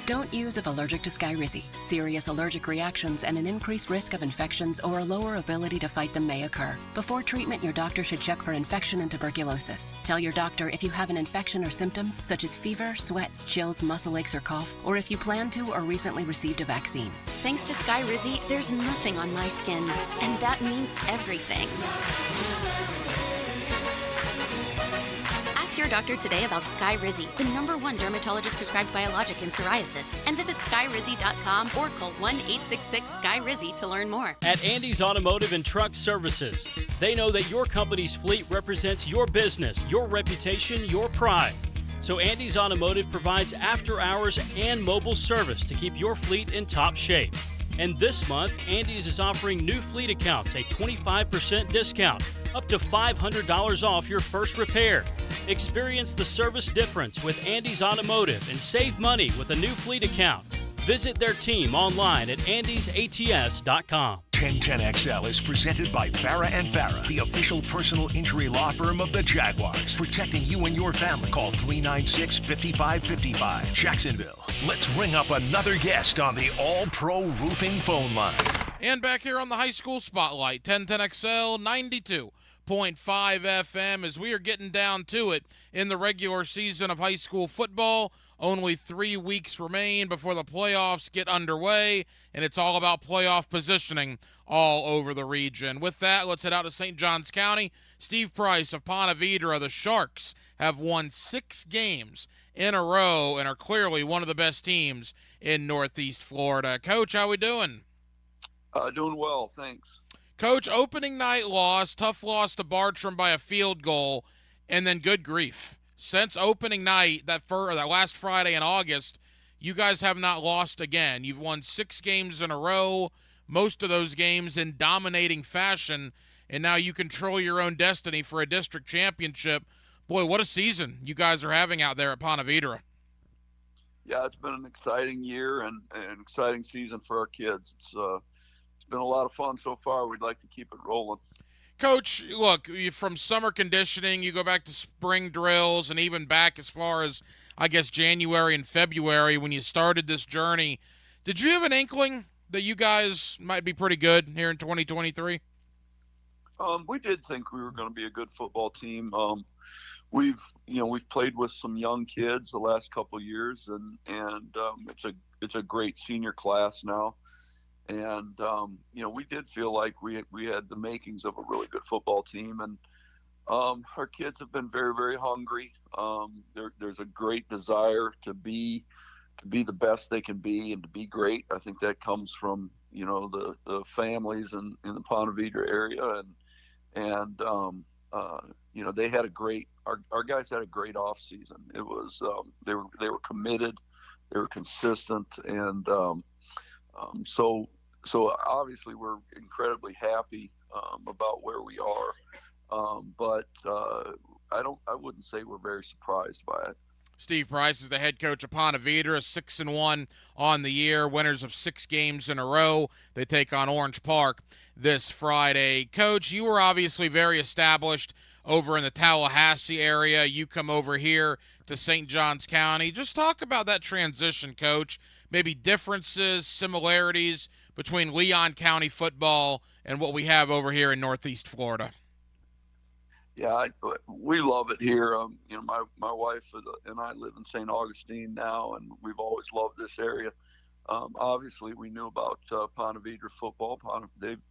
Don't use if allergic to Skyrizi. Serious allergic reactions and an increased risk of infections or a lower ability to fight them may occur. Before treatment, your doctor should check for infection and tuberculosis. Tell your doctor if you have an infection or symptoms such as fever, sweats, chills, muscle aches, or cough, or if you plan to or recently received a vaccine. Thanks to Skyrizi, there's nothing on my skin, and that means everything. Ask your doctor today about Skyrizi, the #1 dermatologist-prescribed biologic in psoriasis, and visit skyrizi.com or call 1-866-SKY-RIZZI to learn more. At Andy's Automotive and Truck Services, they know that your company's fleet represents your business, your reputation, your pride. So Andy's Automotive provides after-hours and mobile service to keep your fleet in top shape. And this month, Andy's is offering new fleet accounts a 25% discount, up to $500 off your first repair. Experience the service difference with Andy's Automotive and save money with a new fleet account. Visit their team online at andysats.com. 1010XL is presented by Farah and Farah, the official personal injury law firm of the Jaguars, protecting you and your family. Call 396-5555. Jacksonville. Let's ring up another guest on the All-Pro Roofing phone line. And back here on the High School Spotlight, 1010XL 92.5 FM, as we are getting down to it in the regular season of high school football. Only 3 weeks remain before the playoffs get underway, and it's all about playoff positioning all over the region. With that, let's head out to St. Johns County. Steve Price of Ponte Vedra, the Sharks, have won 6 games in a row and are clearly one of the best teams in Northeast Florida. Coach, how we doing? Doing well, thanks. Coach, opening night loss, tough loss to Bartram by a field goal, and then good grief. Since opening night, that last Friday in August, you guys have not lost again. You've won 6 games in a row, most of those games in dominating fashion, and now you control your own destiny for a district championship. Boy, what a season you guys are having out there at Ponte Vedra. Yeah, it's been an exciting year and an exciting season for our kids. It's been a lot of fun so far. We'd like to keep it rolling. Coach, look, from summer conditioning, you go back to spring drills and even back as far as, I guess, January and February when you started this journey. Did you have an inkling that you guys might be pretty good here in 2023? We did think we were going to be a good football team. We've played with some young kids the last couple of years, and it's a great senior class now. And, we did feel like we had the makings of a really good football team. And our kids have been very, very hungry. There's a great desire to be the best they can be and to be great. I think that comes from, the families in the Ponte Vedra area. And they had our guys had a great off season. It was, they were committed, they were consistent. And so obviously we're incredibly happy about where we are, but I wouldn't say we're very surprised by it. Steve Price is the head coach of Ponte Vedra, 6-1 on the year, winners of 6 games in a row. They take on Orange Park this Friday. Coach, you were obviously very established over in the Tallahassee area. You come over here to St. Johns County. Just talk about that transition, Coach. Maybe differences, similarities between Leon County football and what we have over here in Northeast Florida. Yeah, we love it here. My wife and I live in St. Augustine now, and we've always loved this area. Obviously, we knew about Ponte Vedra football. They've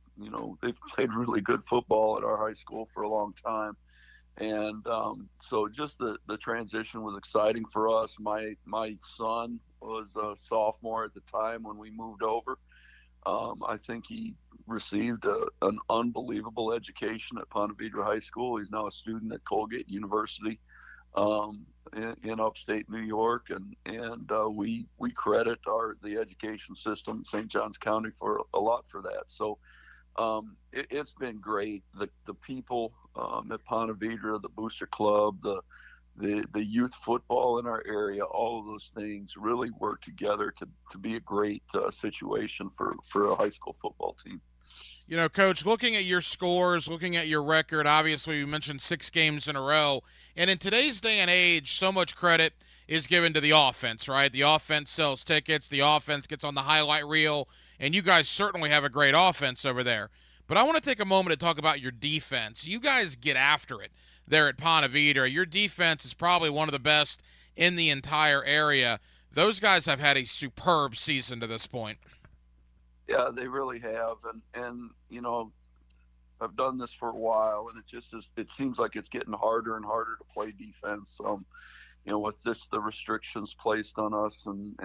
played really good football at our high school for a long time. And so just the transition was exciting for us. My son was a sophomore at the time when we moved over. I think he received an unbelievable education at Ponte Vedra High School. He's now a student at Colgate University in upstate New York, and we credit the education system in St. Johns County for a lot for that. So it's been great. The people at Ponte Vedra, the Booster Club, the youth football in our area, all of those things really work together to be a great situation for a high school football team. Coach, looking at your scores, looking at your record, obviously you mentioned 6 games in a row. And in today's day and age, so much credit is given to the offense, right? The offense sells tickets. The offense gets on the highlight reel. And you guys certainly have a great offense over there. But I want to take a moment to talk about your defense. You guys get after it there at Ponte Vedra. Your defense is probably one of the best in the entire area. Those guys have had a superb season to this point. Yeah, they really have. And I've done this for a while, and it seems like it's getting harder and harder to play defense. With the restrictions placed on us and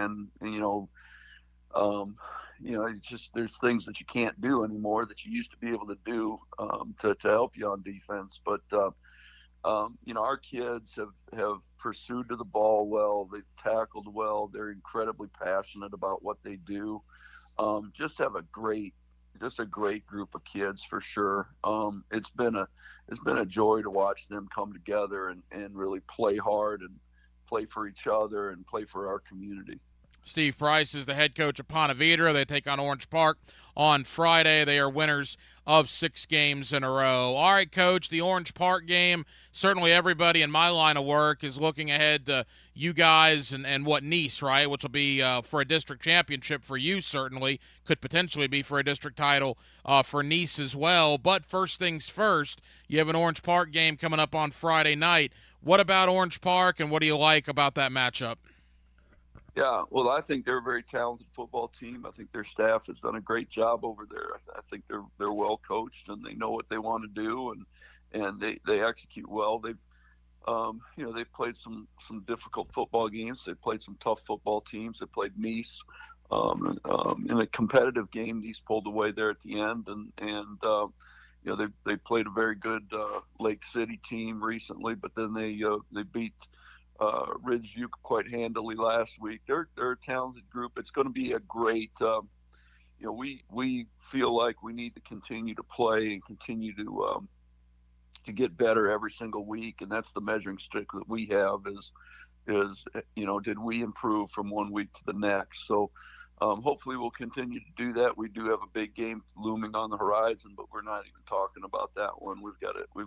it's just, there's things that you can't do anymore that you used to be able to do to help you on defense. But Our kids have pursued to the ball well. They've tackled well. They're incredibly passionate about what they do. Just a great group of kids for sure. It's been a joy to watch them come together and really play hard and play for each other and play for our community. Steve Price is the head coach of Ponte Vedra. They take on Orange Park on Friday. They are winners of 6 games in a row. All right, Coach, the Orange Park game, certainly everybody in my line of work is looking ahead to you guys and what Nice, right, which will be for a district championship for you certainly, could potentially be for a district title for Nice as well. But first things first, you have an Orange Park game coming up on Friday night. What about Orange Park, and what do you like about that matchup? Yeah, well, I think they're a very talented football team. I think their staff has done a great job over there. I think they're well coached and they know what they want to do, and they execute well. They've played some difficult football games. They've played some tough football teams. They played Nice in a competitive game. Nice pulled away there at the end, and they played a very good Lake City team recently, but then they beat Ridgeview quite handily last week. They're a talented group. It's going to be a great. We feel like we need to continue to play and continue to get better every single week, and that's the measuring stick that we have. Is did we improve from one week to the next? So hopefully we'll continue to do that. We do have a big game looming on the horizon, but we're not even talking about that one. We've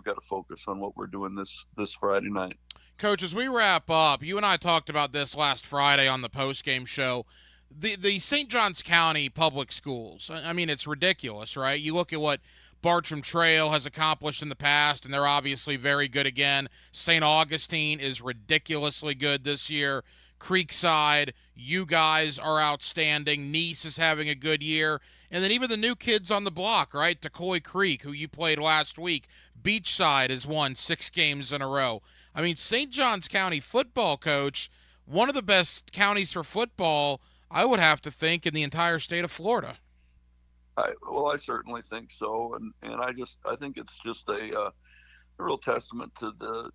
got to focus on what we're doing this Friday night. Coach, as we wrap up, you and I talked about this last Friday on the post-game show. The St. Johns County public schools, I mean, it's ridiculous, right? You look at what Bartram Trail has accomplished in the past, and they're obviously very good again. St. Augustine is ridiculously good this year. Creekside, you guys are outstanding. Nice is having a good year. And then even the new kids on the block, right? Decoy Creek, who you played last week. Beachside has won 6 games in a row. I mean, St. Johns County football, Coach, one of the best counties for football, I would have to think, in the entire state of Florida. I certainly think so, and I think it's just a real testament to the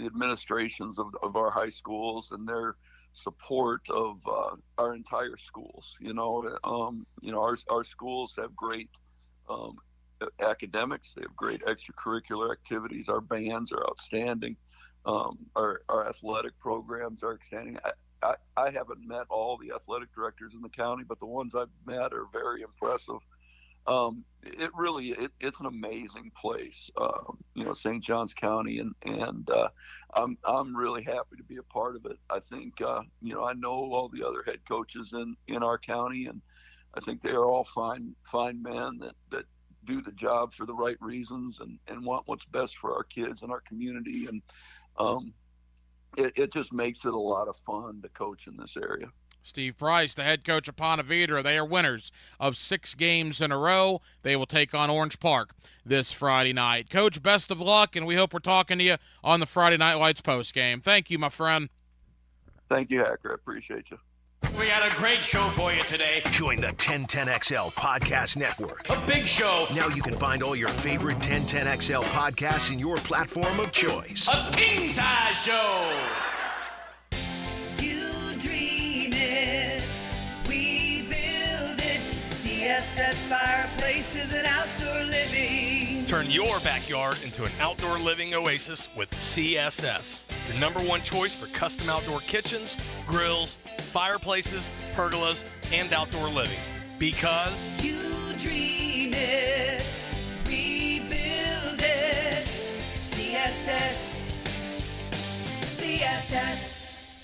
administrations of our high schools and their support of our entire schools. Our schools have great academics. They have great extracurricular activities. Our bands are outstanding. Our athletic programs are outstanding. I haven't met all the athletic directors in the county, but the ones I've met are very impressive. It's an amazing place, St. Johns County, and I'm really happy to be a part of it. I think, I know all the other head coaches in our county, and I think they are all fine men that do the job for the right reasons and want what's best for our kids and our community. And it just makes it a lot of fun to coach in this area. Steve Price, the head coach of Ponte Vedra. They are winners of 6 games in a row. They will take on Orange Park this Friday night. Coach, best of luck, and we hope we're talking to you on the Friday Night Lights post game. Thank you, my friend. Thank you, Hacker. I appreciate you. We got a great show for you today. Join the 1010XL Podcast Network. A big show. Now you can find all your favorite 1010XL podcasts in your platform of choice. A king-size show. You dream it, we build it. CSS Fireplaces and Outdoor Living. Turn your backyard into an outdoor living oasis with CSS. Your #1 choice for custom outdoor kitchens, grills, fireplaces, pergolas, and outdoor living. Because you dream it, we build it. CSS.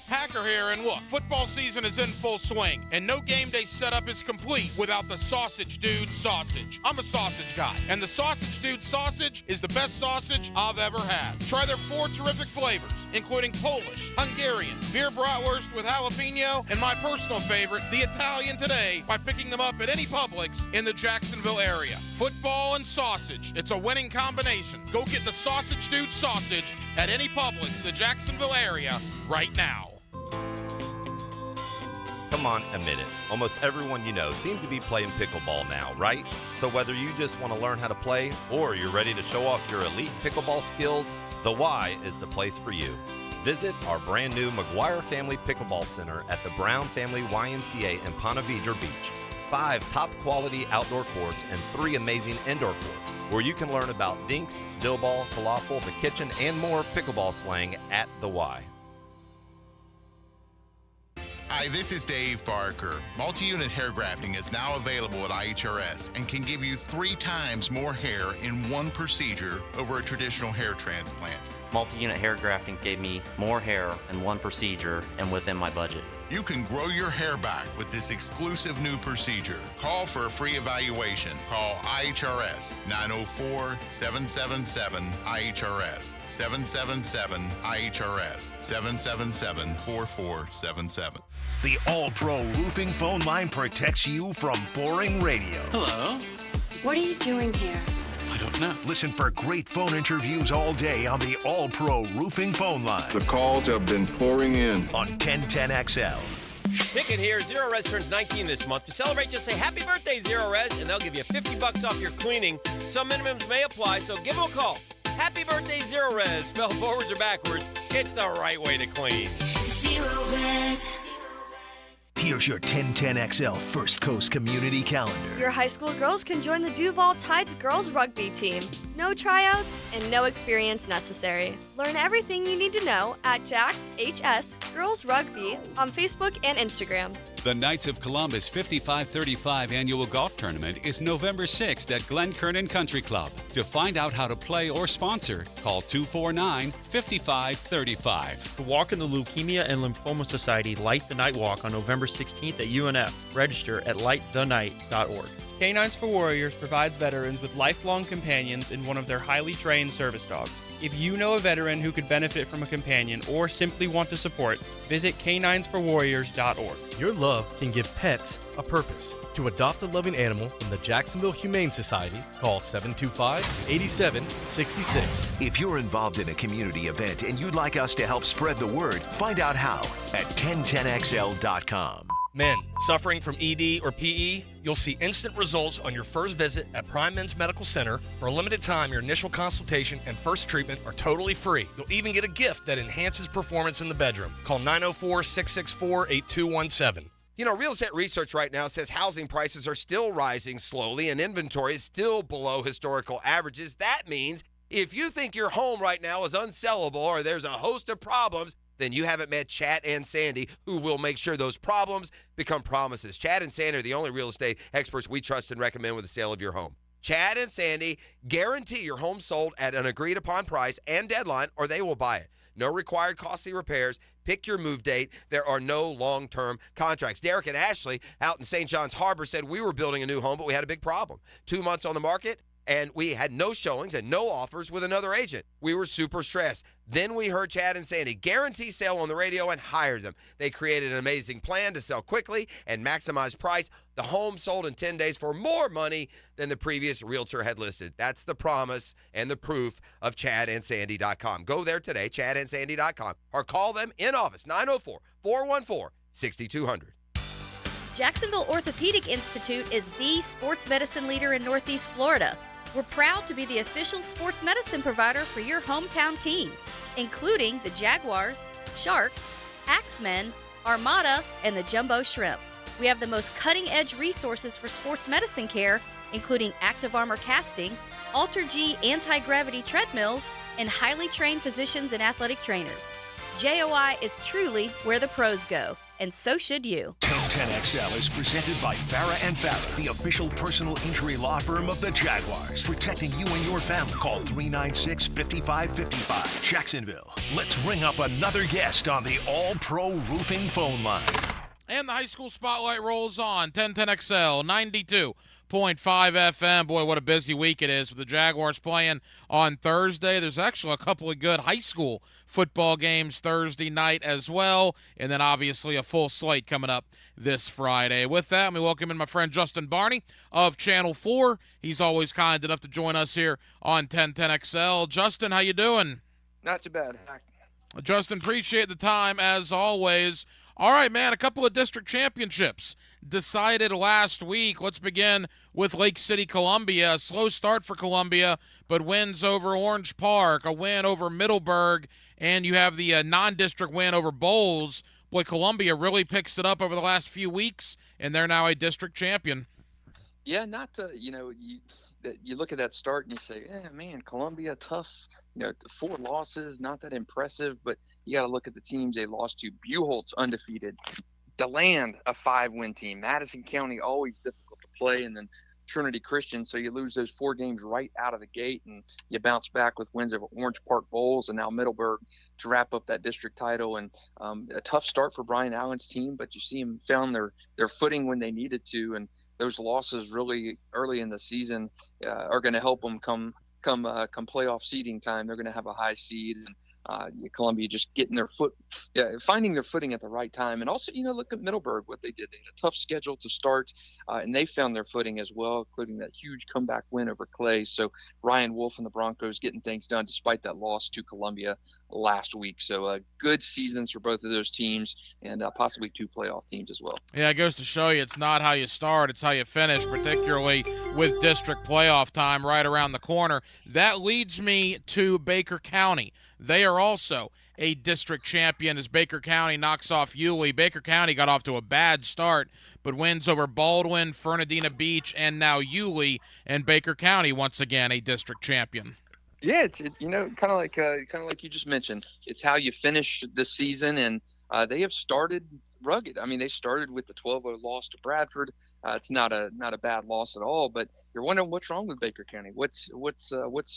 Hacker here, and look, football season is in full swing, and no game day setup is complete without the Sausage Dude sausage. I'm a sausage guy, and the Sausage Dude sausage is the best sausage I've ever had. Try their 4 terrific flavors, including Polish, Hungarian, beer bratwurst with jalapeno, and my personal favorite, the Italian today, by picking them up at any Publix in the Jacksonville area. Football and sausage, it's a winning combination. Go get the Sausage Dude sausage at any Publix in the Jacksonville area right now. Come on, admit it. Almost everyone you know seems to be playing pickleball now, right? So whether you just want to learn how to play or you're ready to show off your elite pickleball skills, The Y is the place for you. Visit our brand new McGuire Family Pickleball Center at the Brown Family YMCA in Ponte Vedra Beach. 5 top quality outdoor courts and 3 amazing indoor courts where you can learn about dinks, dill ball, falafel, the kitchen, and more pickleball slang at the Y. Hi, this is Dave Barker. Multi-unit hair grafting is now available at IHRS and can give you 3 times more hair in one procedure over a traditional hair transplant. Multi-unit hair grafting gave me more hair in one procedure and within my budget. You can grow your hair back with this exclusive new procedure. Call for a free evaluation. Call IHRS 904-777-IHRS 777-IHRS 777-4477. The All-Pro Roofing phone line protects you from boring radio. Hello? What are you doing here? I don't know. Listen for great phone interviews all day on the All-Pro Roofing phone line. The calls have been pouring in. On 1010XL. Pickett here. Zero Res turns 19 this month. To celebrate, just say happy birthday, Zero Res, and they'll give you $50 off your cleaning. Some minimums may apply, so give them a call. Happy birthday, Zero Res. Spelled forwards or backwards, it's the right way to clean. Zero Res. Here's your 1010XL First Coast Community Calendar. Your high school girls can join the Duval Tides girls rugby team. No tryouts and no experience necessary. Learn everything you need to know at Jack's HS Girls Rugby on Facebook and Instagram. The Knights of Columbus 5535 annual golf tournament is November 6th at Glen Kernan Country Club. To find out how to play or sponsor, call 249-5535. The Walk in the Leukemia and Lymphoma Society Light the Night Walk on November 16th at UNF. Register at lightthennight.org. Canines for Warriors provides veterans with lifelong companions in one of their highly trained service dogs. If you know a veteran who could benefit from a companion or simply want to support, visit caninesforwarriors.org. Your love can give pets a purpose. To adopt a loving animal from the Jacksonville Humane Society, call 725-8766. If you're involved in a community event and you'd like us to help spread the word, find out how at 1010XL.com. Men suffering from ED or PE, you'll see instant results on your first visit at Prime Men's Medical Center. For a limited time, your initial consultation and first treatment are totally free. You'll even get a gift that enhances performance in the bedroom. Call 904-664-8217. You know, real estate research right now says housing prices are still rising slowly and inventory is still below historical averages. That means if you think your home right now is unsellable or there's a host of problems, then you haven't met Chad and Sandy, who will make sure those problems become promises. Chad and Sandy are the only real estate experts we trust and recommend with the sale of your home. Chad and Sandy guarantee your home sold at an agreed-upon price and deadline, or they will buy it. No required costly repairs. Pick your move date. There are no long-term contracts. Derek and Ashley out in St. John's Harbor said we were building a new home, but we had a big problem. 2 months on the market, and we had no showings and no offers with another agent. We were super stressed. Then we heard Chad and Sandy guarantee sale on the radio and hired them. They created an amazing plan to sell quickly and maximize price. The home sold in 10 days for more money than the previous realtor had listed. That's the promise and the proof of ChadandSandy.com. Go there today, ChadandSandy.com, or call them in office, 904-414-6200. Jacksonville Orthopedic Institute is the sports medicine leader in Northeast Florida. We're proud to be the official sports medicine provider for your hometown teams, including the Jaguars, Sharks, Axemen, Armada, and the Jumbo Shrimp. We have the most cutting-edge resources for sports medicine care, including Active Armor casting, Alter-G anti-gravity treadmills, and highly trained physicians and athletic trainers. JOI is truly where the pros go, and so should you. 1010XL is presented by Farah & Farah, the official personal injury law firm of the Jaguars, protecting you and your family. Call 396-5555. Jacksonville. Let's ring up another guest on the All-Pro Roofing phone line. And the high school spotlight rolls on. 1010XL 92.5 FM. Boy, what a busy week it is with the Jaguars playing on Thursday. There's actually a couple of good high school football games Thursday night as well. And then obviously a full slate coming up this Friday. With that, we welcome in my friend Justin Barney of Channel 4. He's always kind enough to join us here on 1010XL. Justin, how you doing? Not too bad. Justin, appreciate the time as always. All right, man, a couple of district championships decided last week. Let's begin with Lake City, Columbia. A slow start for Columbia, but wins over Orange Park, a win over Middleburg, and you have the non-district win over Bowles. Boy, Columbia really picks it up over the last few weeks, and they're now a district champion. Yeah, not to, you look at that start and you say, man, Columbia, tough. 4 losses, not that impressive, but you got to look at the teams they lost to. Buchholz, undefeated. DeLand, a 5-win team. Madison County, always difficult to play. And then Trinity Christian. So you lose those 4 games right out of the gate, and you bounce back with wins over Orange Park Bowles and now Middleburg to wrap up that district title. And a tough start for Brian Allen's team, but you see them found their footing when they needed to. And those losses really early in the season are going to help them come playoff seeding time. They're going to have a high seed, and Columbia just getting finding their footing at the right time. And also, look at Middleburg, what they did. They had a tough schedule to start, and they found their footing as well, including that huge comeback win over Clay. So Ryan Wolf and the Broncos getting things done despite that loss to Columbia last week. So good seasons for both of those teams, and possibly 2 playoff teams as well. Yeah, it goes to show you it's not how you start, it's how you finish, particularly with district playoff time right around the corner. That leads me to Baker County. They are also a district champion as Baker County knocks off Yulee. Baker County got off to a bad start, but wins over Baldwin, Fernandina Beach, and now Yulee, and Baker County once again a district champion. Yeah, it's kind of like you just mentioned. It's how you finish the season, and they have started rugged. I mean, they started with the 12-0 loss to Bradford. It's not a bad loss at all, but you're wondering what's wrong with Baker County. What's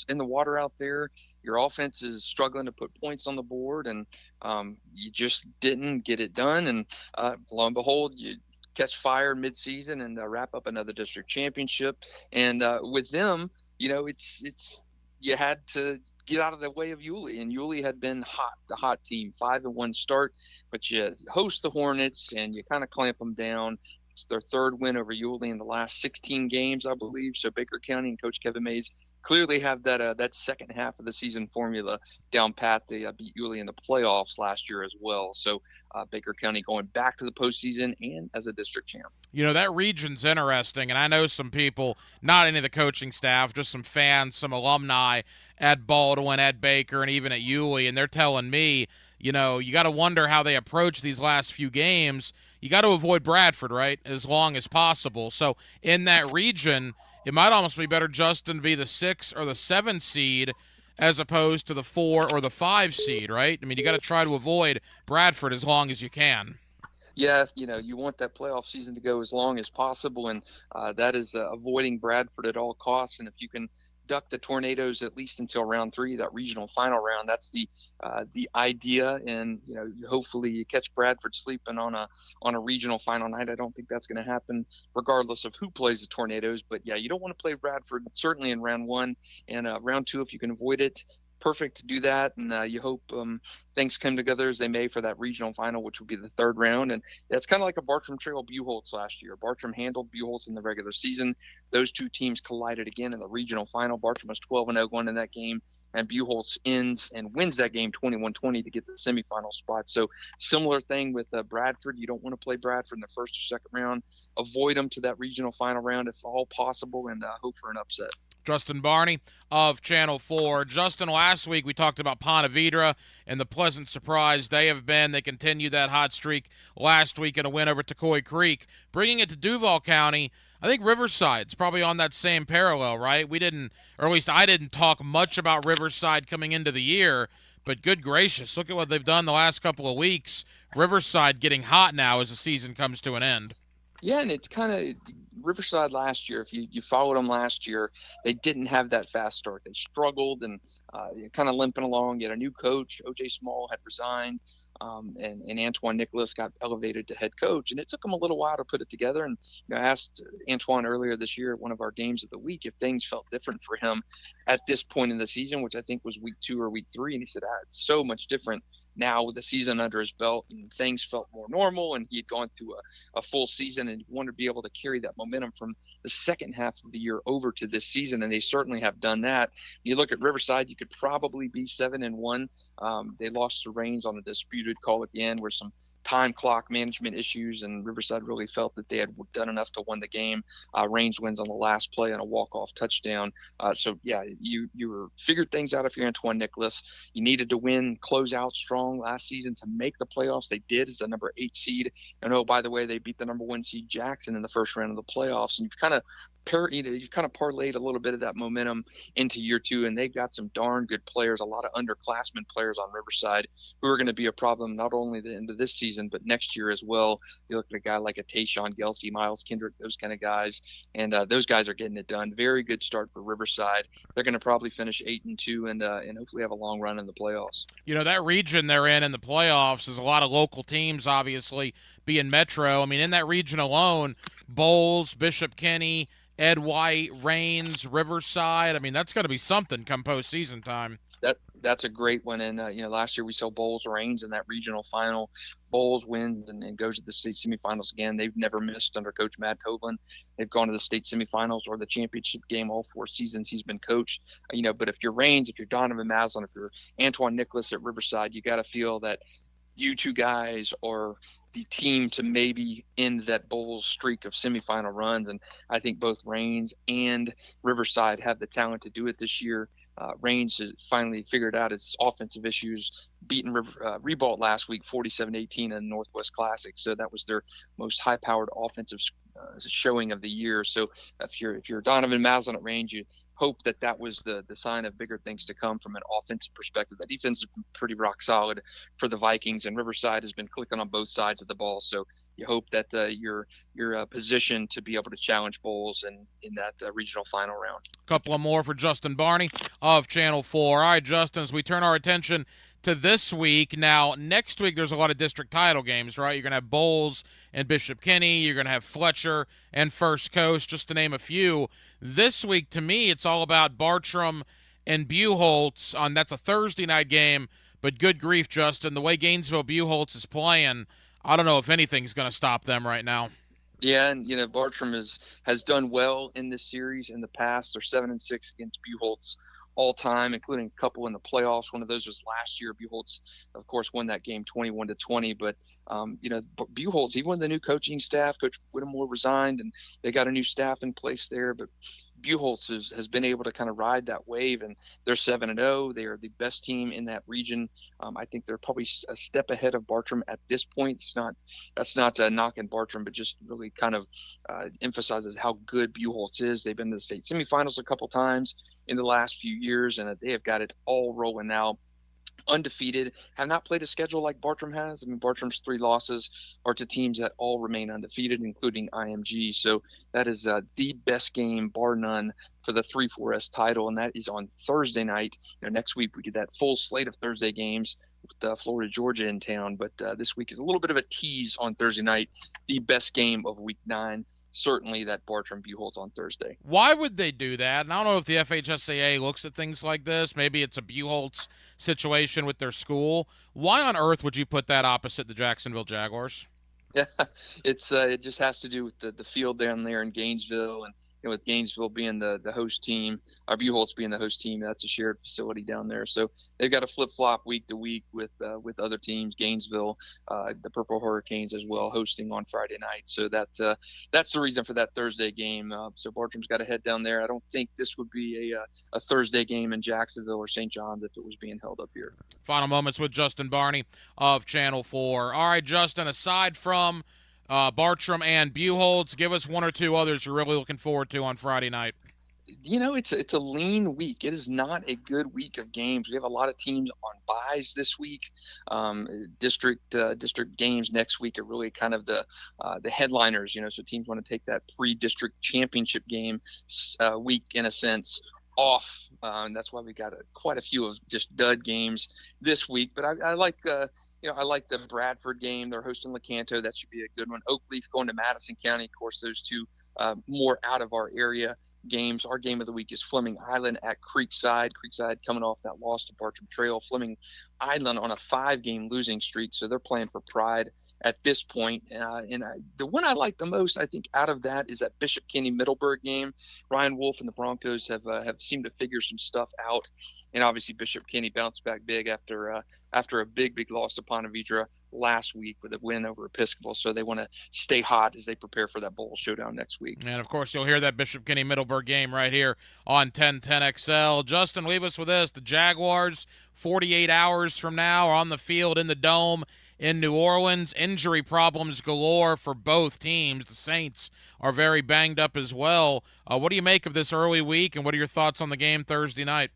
in the water out there? Your offense is struggling to put points on the board, and you just didn't get it done. And lo and behold, you catch fire mid-season and wrap up another district championship. And with them, it's you had to get out of the way of Yulee, and Yulee had been the hot team, 5-1 start, but you host the Hornets and you kind of clamp them down. It's their 3rd win over Yulee in the last 16 games, I believe. So Baker County and Coach Kevin Mays clearly have that second half of the season formula down pat. They beat Yulee in the playoffs last year as well. So Baker County going back to the postseason and as a district champ. That region's interesting, and I know some people, not any of the coaching staff, just some fans, some alumni at Baldwin, at Baker, and even at Yulee, and they're telling me, you got to wonder how they approach these last few games. You got to avoid Bradford, right, as long as possible. So in that region, it might almost be better, Justin, to be the 6 or the 7 seed as opposed to the 4 or the 5 seed, right? I mean, you got to try to avoid Bradford as long as you can. Yeah, you want that playoff season to go as long as possible, and that is avoiding Bradford at all costs. And if you can duck the Tornadoes at least until round 3, that regional final round, that's the idea. And hopefully you catch Bradford sleeping on a regional final night. I don't think that's going to happen regardless of who plays the Tornadoes, but yeah, you don't want to play Bradford certainly in round 1, and round 2, if you can avoid it, perfect to do that. And you hope things come together as they may for that regional final, which will be the 3rd round. And that's kind of like a Bartram Trail Buchholz last year. Bartram handled Buchholz in the regular season. Those 2 teams collided again in the regional final. Bartram was 12-0 going in that game, and Buchholz ends and wins that game 21-20 to get the semifinal spot. So similar thing with Bradford. You don't want to play Bradford in the 1st or 2nd round. Avoid them to that regional final round if all possible, and hope for an upset. Justin Barney of Channel 4. Justin, last week we talked about Ponte Vedra and the pleasant surprise they have been. They continued that hot streak last week in a win over Tocoi Creek. Bringing it to Duval County, I think Riverside's probably on that same parallel, right? We didn't, or at least I didn't talk much about Riverside coming into the year, but good gracious, look at what they've done the last couple of weeks. Riverside getting hot now as the season comes to an end. Yeah, and it's kind of Riverside last year. If you followed them last year, they didn't have that fast start. They struggled and kind of limping along. You had a new coach. O.J. Small had resigned, and Antoine Nicholas got elevated to head coach. And it took him a little while to put it together. And I asked Antoine earlier this year at one of our games of the week if things felt different for him at this point in the season, which I think was week 2 or week 3. And he said, it's so much different now with the season under his belt, and things felt more normal, and he had gone through a full season and wanted to be able to carry that momentum from the second half of the year over to this season, and they certainly have done that. You look at Riverside, you could probably be 7-1. They lost to Rains on a disputed call at the end where some time clock management issues, and Riverside really felt that they had done enough to win the game. Raines wins on the last play on a walk-off touchdown. So yeah, you were figured things out if you're Antoine Nicholas. You needed to win, close out strong last season to make the playoffs. They did as the number 8 seed. And oh, by the way, they beat the number 1 seed Jackson in the first round of the playoffs. And you've kind of parlayed a little bit of that momentum into year 2, and they've got some darn good players, a lot of underclassmen players on Riverside who are going to be a problem not only the end of this season, but next year as well. You look at a guy like a Tayshawn Gelsey, Miles Kendrick, those kind of guys, and those guys are getting it done. Very good start for Riverside. They're going to probably finish 8-2 and hopefully have a long run in the playoffs. You know, that region they're in the playoffs is a lot of local teams, obviously, being Metro. I mean, in that region alone, Bowles, Bishop Kenny, Ed White, Raines, Riverside. I mean, that's going to be something come postseason time. That's a great one. And, last year we saw Bowles, Raines in that regional final. Bowles wins and goes to the state semifinals again. They've never missed under Coach Matt Tovlin. They've gone to the state semifinals or the championship game all 4 seasons he's been coached. But if you're Raines, if you're Donovan Maslin, if you're Antoine Nicholas at Riverside, you got to feel that you two guys are the team to maybe end that Bowles streak of semifinal runs. And I think both Raines and Riverside have the talent to do it this year. Raines has finally figured out its offensive issues, beating Ribault last week 47-18 in the Northwest Classic. So that was their most high-powered offensive showing of the year. So if you're Donovan Maslin at Raines, you hope that was the sign of bigger things to come from an offensive perspective. That defense has been pretty rock solid for the Vikings, and Riverside has been clicking on both sides of the ball. So you hope that you're positioned to be able to challenge Bowles in that regional final round. A couple of more for Justin Barney of Channel 4. All right, Justin, as we turn our attention to this week. Now, next week there's a lot of district title games, right? You're going to have Bowles and Bishop Kenny. You're going to have Fletcher and First Coast, just to name a few. This week, to me, it's all about Bartram and Buchholz. That's a Thursday night game, but good grief, Justin, the way Gainesville-Buchholz is playing, I don't know if anything's going to stop them right now. Yeah, and Bartram has done well in this series in the past. They're 7-6 against Buchholz all time, including a couple in the playoffs. One of those was last year. Buchholz, of course, won that game 21-20. But Buchholz, even with the new coaching staff, Coach Whittemore resigned, and they got a new staff in place there. But Buchholz has been able to kind of ride that wave, and they're 7-0. They are the best team in that region. I think they're probably a step ahead of Bartram at this point. That's not knocking Bartram, but just really kind of emphasizes how good Buchholz is. They've been to the state semifinals a couple times in the last few years, and they have got it all rolling now. Undefeated, have not played a schedule like Bartram has. I mean, Bartram's 3 losses are to teams that all remain undefeated, including IMG. So that is the best game, bar none, for the 3-4S title, and that is on Thursday night. Next week we get that full slate of Thursday games with Florida, Georgia in town, but this week is a little bit of a tease on Thursday night. The best game of Week 9. Certainly that Bartram Buchholz on Thursday. Why would they do that? And I don't know if the FHSAA looks at things like this. Maybe it's a Buchholz situation with their school. Why on earth would you put that opposite the Jacksonville Jaguars? Yeah, it just has to do with the field down there in Gainesville, and with Gainesville being the host team, or Buchholz being the host team, that's a shared facility down there. So they've got to flip-flop week to week with other teams. Gainesville, the Purple Hurricanes as well, hosting on Friday night. So that's the reason for that Thursday game. So Bartram's got to head down there. I don't think this would be a Thursday game in Jacksonville or St. John's if it was being held up here. Final moments with Justin Barney of Channel 4. All right, Justin, aside from Bartram and Buchholz, give us one or two others you're really looking forward to on Friday night. It's a lean week. It is not a good week of games. We have a lot of teams on byes this week. District games next week are really kind of the headliners. So teams want to take that pre-district championship game week in a sense off. And that's why we got quite a few of just dud games this week. But I like I like the Bradford game. They're hosting Lecanto. That should be a good one. Oakleaf going to Madison County. Of course, those two more out of our area games. Our game of the week is Fleming Island at Creekside. Creekside coming off that loss to Bartram Trail. Fleming Island on a 5-game losing streak, so they're playing for pride at this point. The one I like the most, I think, out of that is that Bishop Kenny Middleburg game. Ryan Wolf and the Broncos have seemed to figure some stuff out. And obviously Bishop Kenny bounced back big after a big loss to Ponte Vedra last week with a win over Episcopal. So they want to stay hot as they prepare for that bowl showdown next week. And, of course, you'll hear that Bishop Kenny Middleburg game right here on 1010XL. Justin, leave us with this. The Jaguars, 48 hours from now, are on the field in the Dome in New Orleans. Injury problems galore for both teams. The Saints are very banged up as well. What do you make of this early week, and what are your thoughts on the game Thursday night?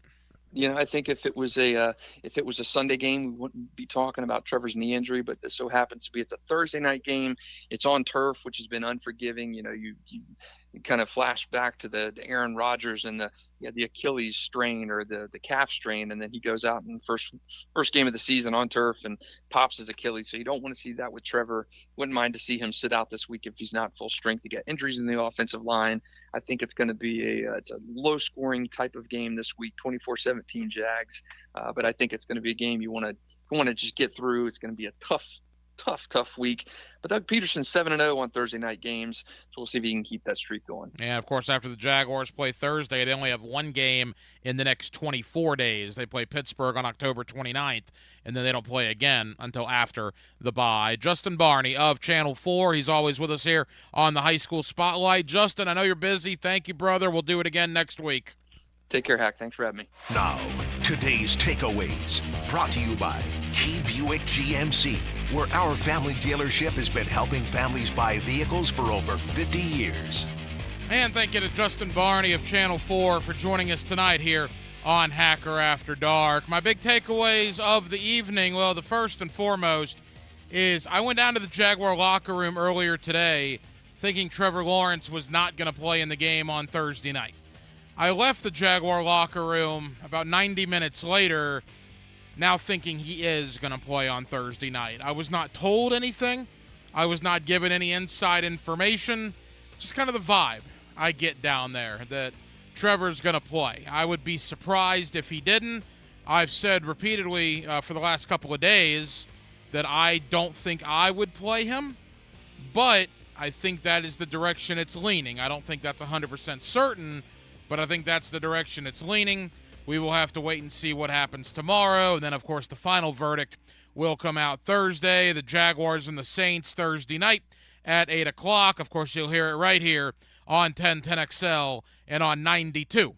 I think if it was a Sunday game, we wouldn't be talking about Trevor's knee injury, but this so happens to be it's a Thursday night game. It's on turf, which has been unforgiving. You kind of flash back to the Aaron Rodgers and the Achilles strain or the calf strain, and then he goes out in first game of the season on turf and pops his Achilles. So you don't want to see that with Trevor. Wouldn't mind to see him sit out this week if he's not full strength. To get injuries in the offensive line, I think it's going to be it's a low scoring type of game this week, 24-17 Jags. But I think it's going to be a game you want to just get through. It's going to be a tough week. But Doug Peterson's 7-0 on Thursday night games, so we'll see if he can keep that streak going. Yeah, of course, after the Jaguars play Thursday, they only have one game in the next 24 days. They play Pittsburgh on October 29th, and then they don't play again until after the bye. Justin Barney of Channel 4, he's always with us here on the High School Spotlight. Justin, I know you're busy. Thank you, brother. We'll do it again next week. Take care, Hack. Thanks for having me. Now, today's takeaways, brought to you by Key Buick GMC, where our family dealership has been helping families buy vehicles for over 50 years. And thank you to Justin Barney of Channel 4 for joining us tonight here on Hacker After Dark. My big takeaways of the evening, well, the first and foremost is I went down to the Jaguar locker room earlier today thinking Trevor Lawrence was not going to play in the game on Thursday night. I left the Jaguar locker room about 90 minutes later, now thinking he is going to play on Thursday night. I was not told anything. I was not given any inside information. Just kind of the vibe I get down there that Trevor's going to play. I would be surprised if he didn't. I've said repeatedly for the last couple of days that I don't think I would play him, but I think that is the direction it's leaning. I don't think that's 100% certain, but I think that's the direction it's leaning. We will have to wait and see what happens tomorrow. And then, of course, the final verdict will come out Thursday. The Jaguars and the Saints Thursday night at 8 o'clock. Of course, you'll hear it right here on 1010XL and on 92.5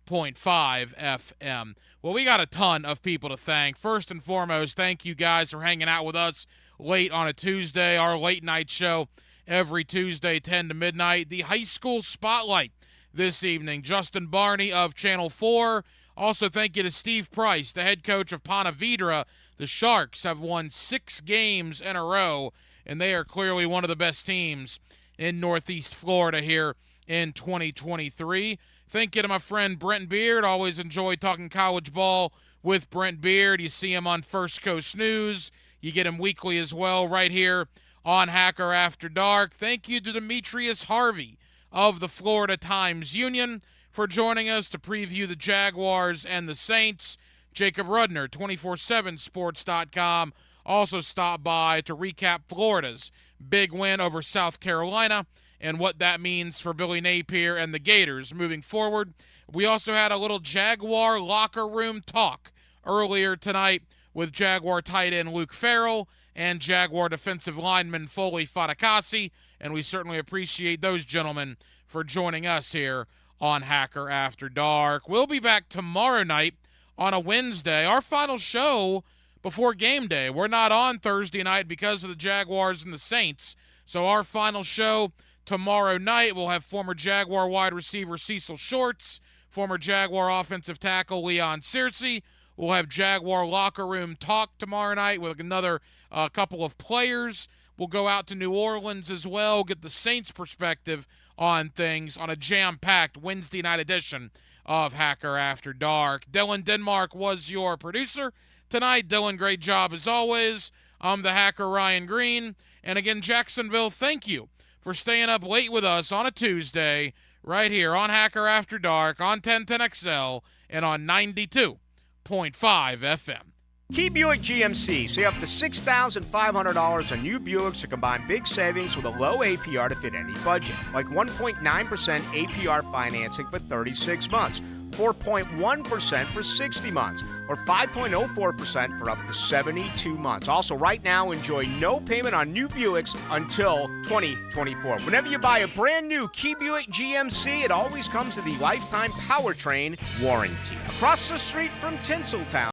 FM. Well, we got a ton of people to thank. First and foremost, thank you guys for hanging out with us late on a Tuesday, our late night show every Tuesday, 10 to midnight. The High School Spotlight this evening, Justin Barney of Channel 4. Also, thank you to Steve Price, the head coach of Ponte Vedra. The Sharks have won 6 games in a row, and they are clearly one of the best teams in Northeast Florida here in 2023. Thank you to my friend Brent Beard. Always enjoy talking college ball with Brent Beard. You see him on First Coast News. You get him weekly as well right here on Hacker After Dark. Thank you to Demetrius Harvey of the Florida Times-Union for joining us to preview the Jaguars and the Saints. Jacob Rudner, 247sports.com, also stopped by to recap Florida's big win over South Carolina and what that means for Billy Napier and the Gators moving forward. We also had a little Jaguar locker room talk earlier tonight with Jaguar tight end Luke Farrell and Jaguar defensive lineman Foley Fatakasi, and we certainly appreciate those gentlemen for joining us here on Hacker After Dark. We'll be back tomorrow night on a Wednesday, our final show before game day. We're not on Thursday night because of the Jaguars and the Saints, so our final show tomorrow night will have former Jaguar wide receiver Cecil Shorts, former Jaguar offensive tackle Leon Searcy. We'll have Jaguar locker room talk tomorrow night with another couple of players. We'll go out to New Orleans as well, get the Saints' perspective on things on a jam-packed Wednesday night edition of Hacker After Dark. Dylan Denmark was your producer tonight. Dylan, great job as always. I'm the Hacker Ryan Green. And again, Jacksonville, thank you for staying up late with us on a Tuesday right here on Hacker After Dark on 1010XL and on 92.5 FM. Key Buick GMC. Save up to $6,500 on new Buicks to combine big savings with a low APR to fit any budget. Like 1.9% APR financing for 36 months, 4.1% for 60 months, or 5.04% for up to 72 months. Also, right now, enjoy no payment on new Buicks until 2024. Whenever you buy a brand new Key Buick GMC, it always comes with the lifetime powertrain warranty. Across the street from Tinseltown,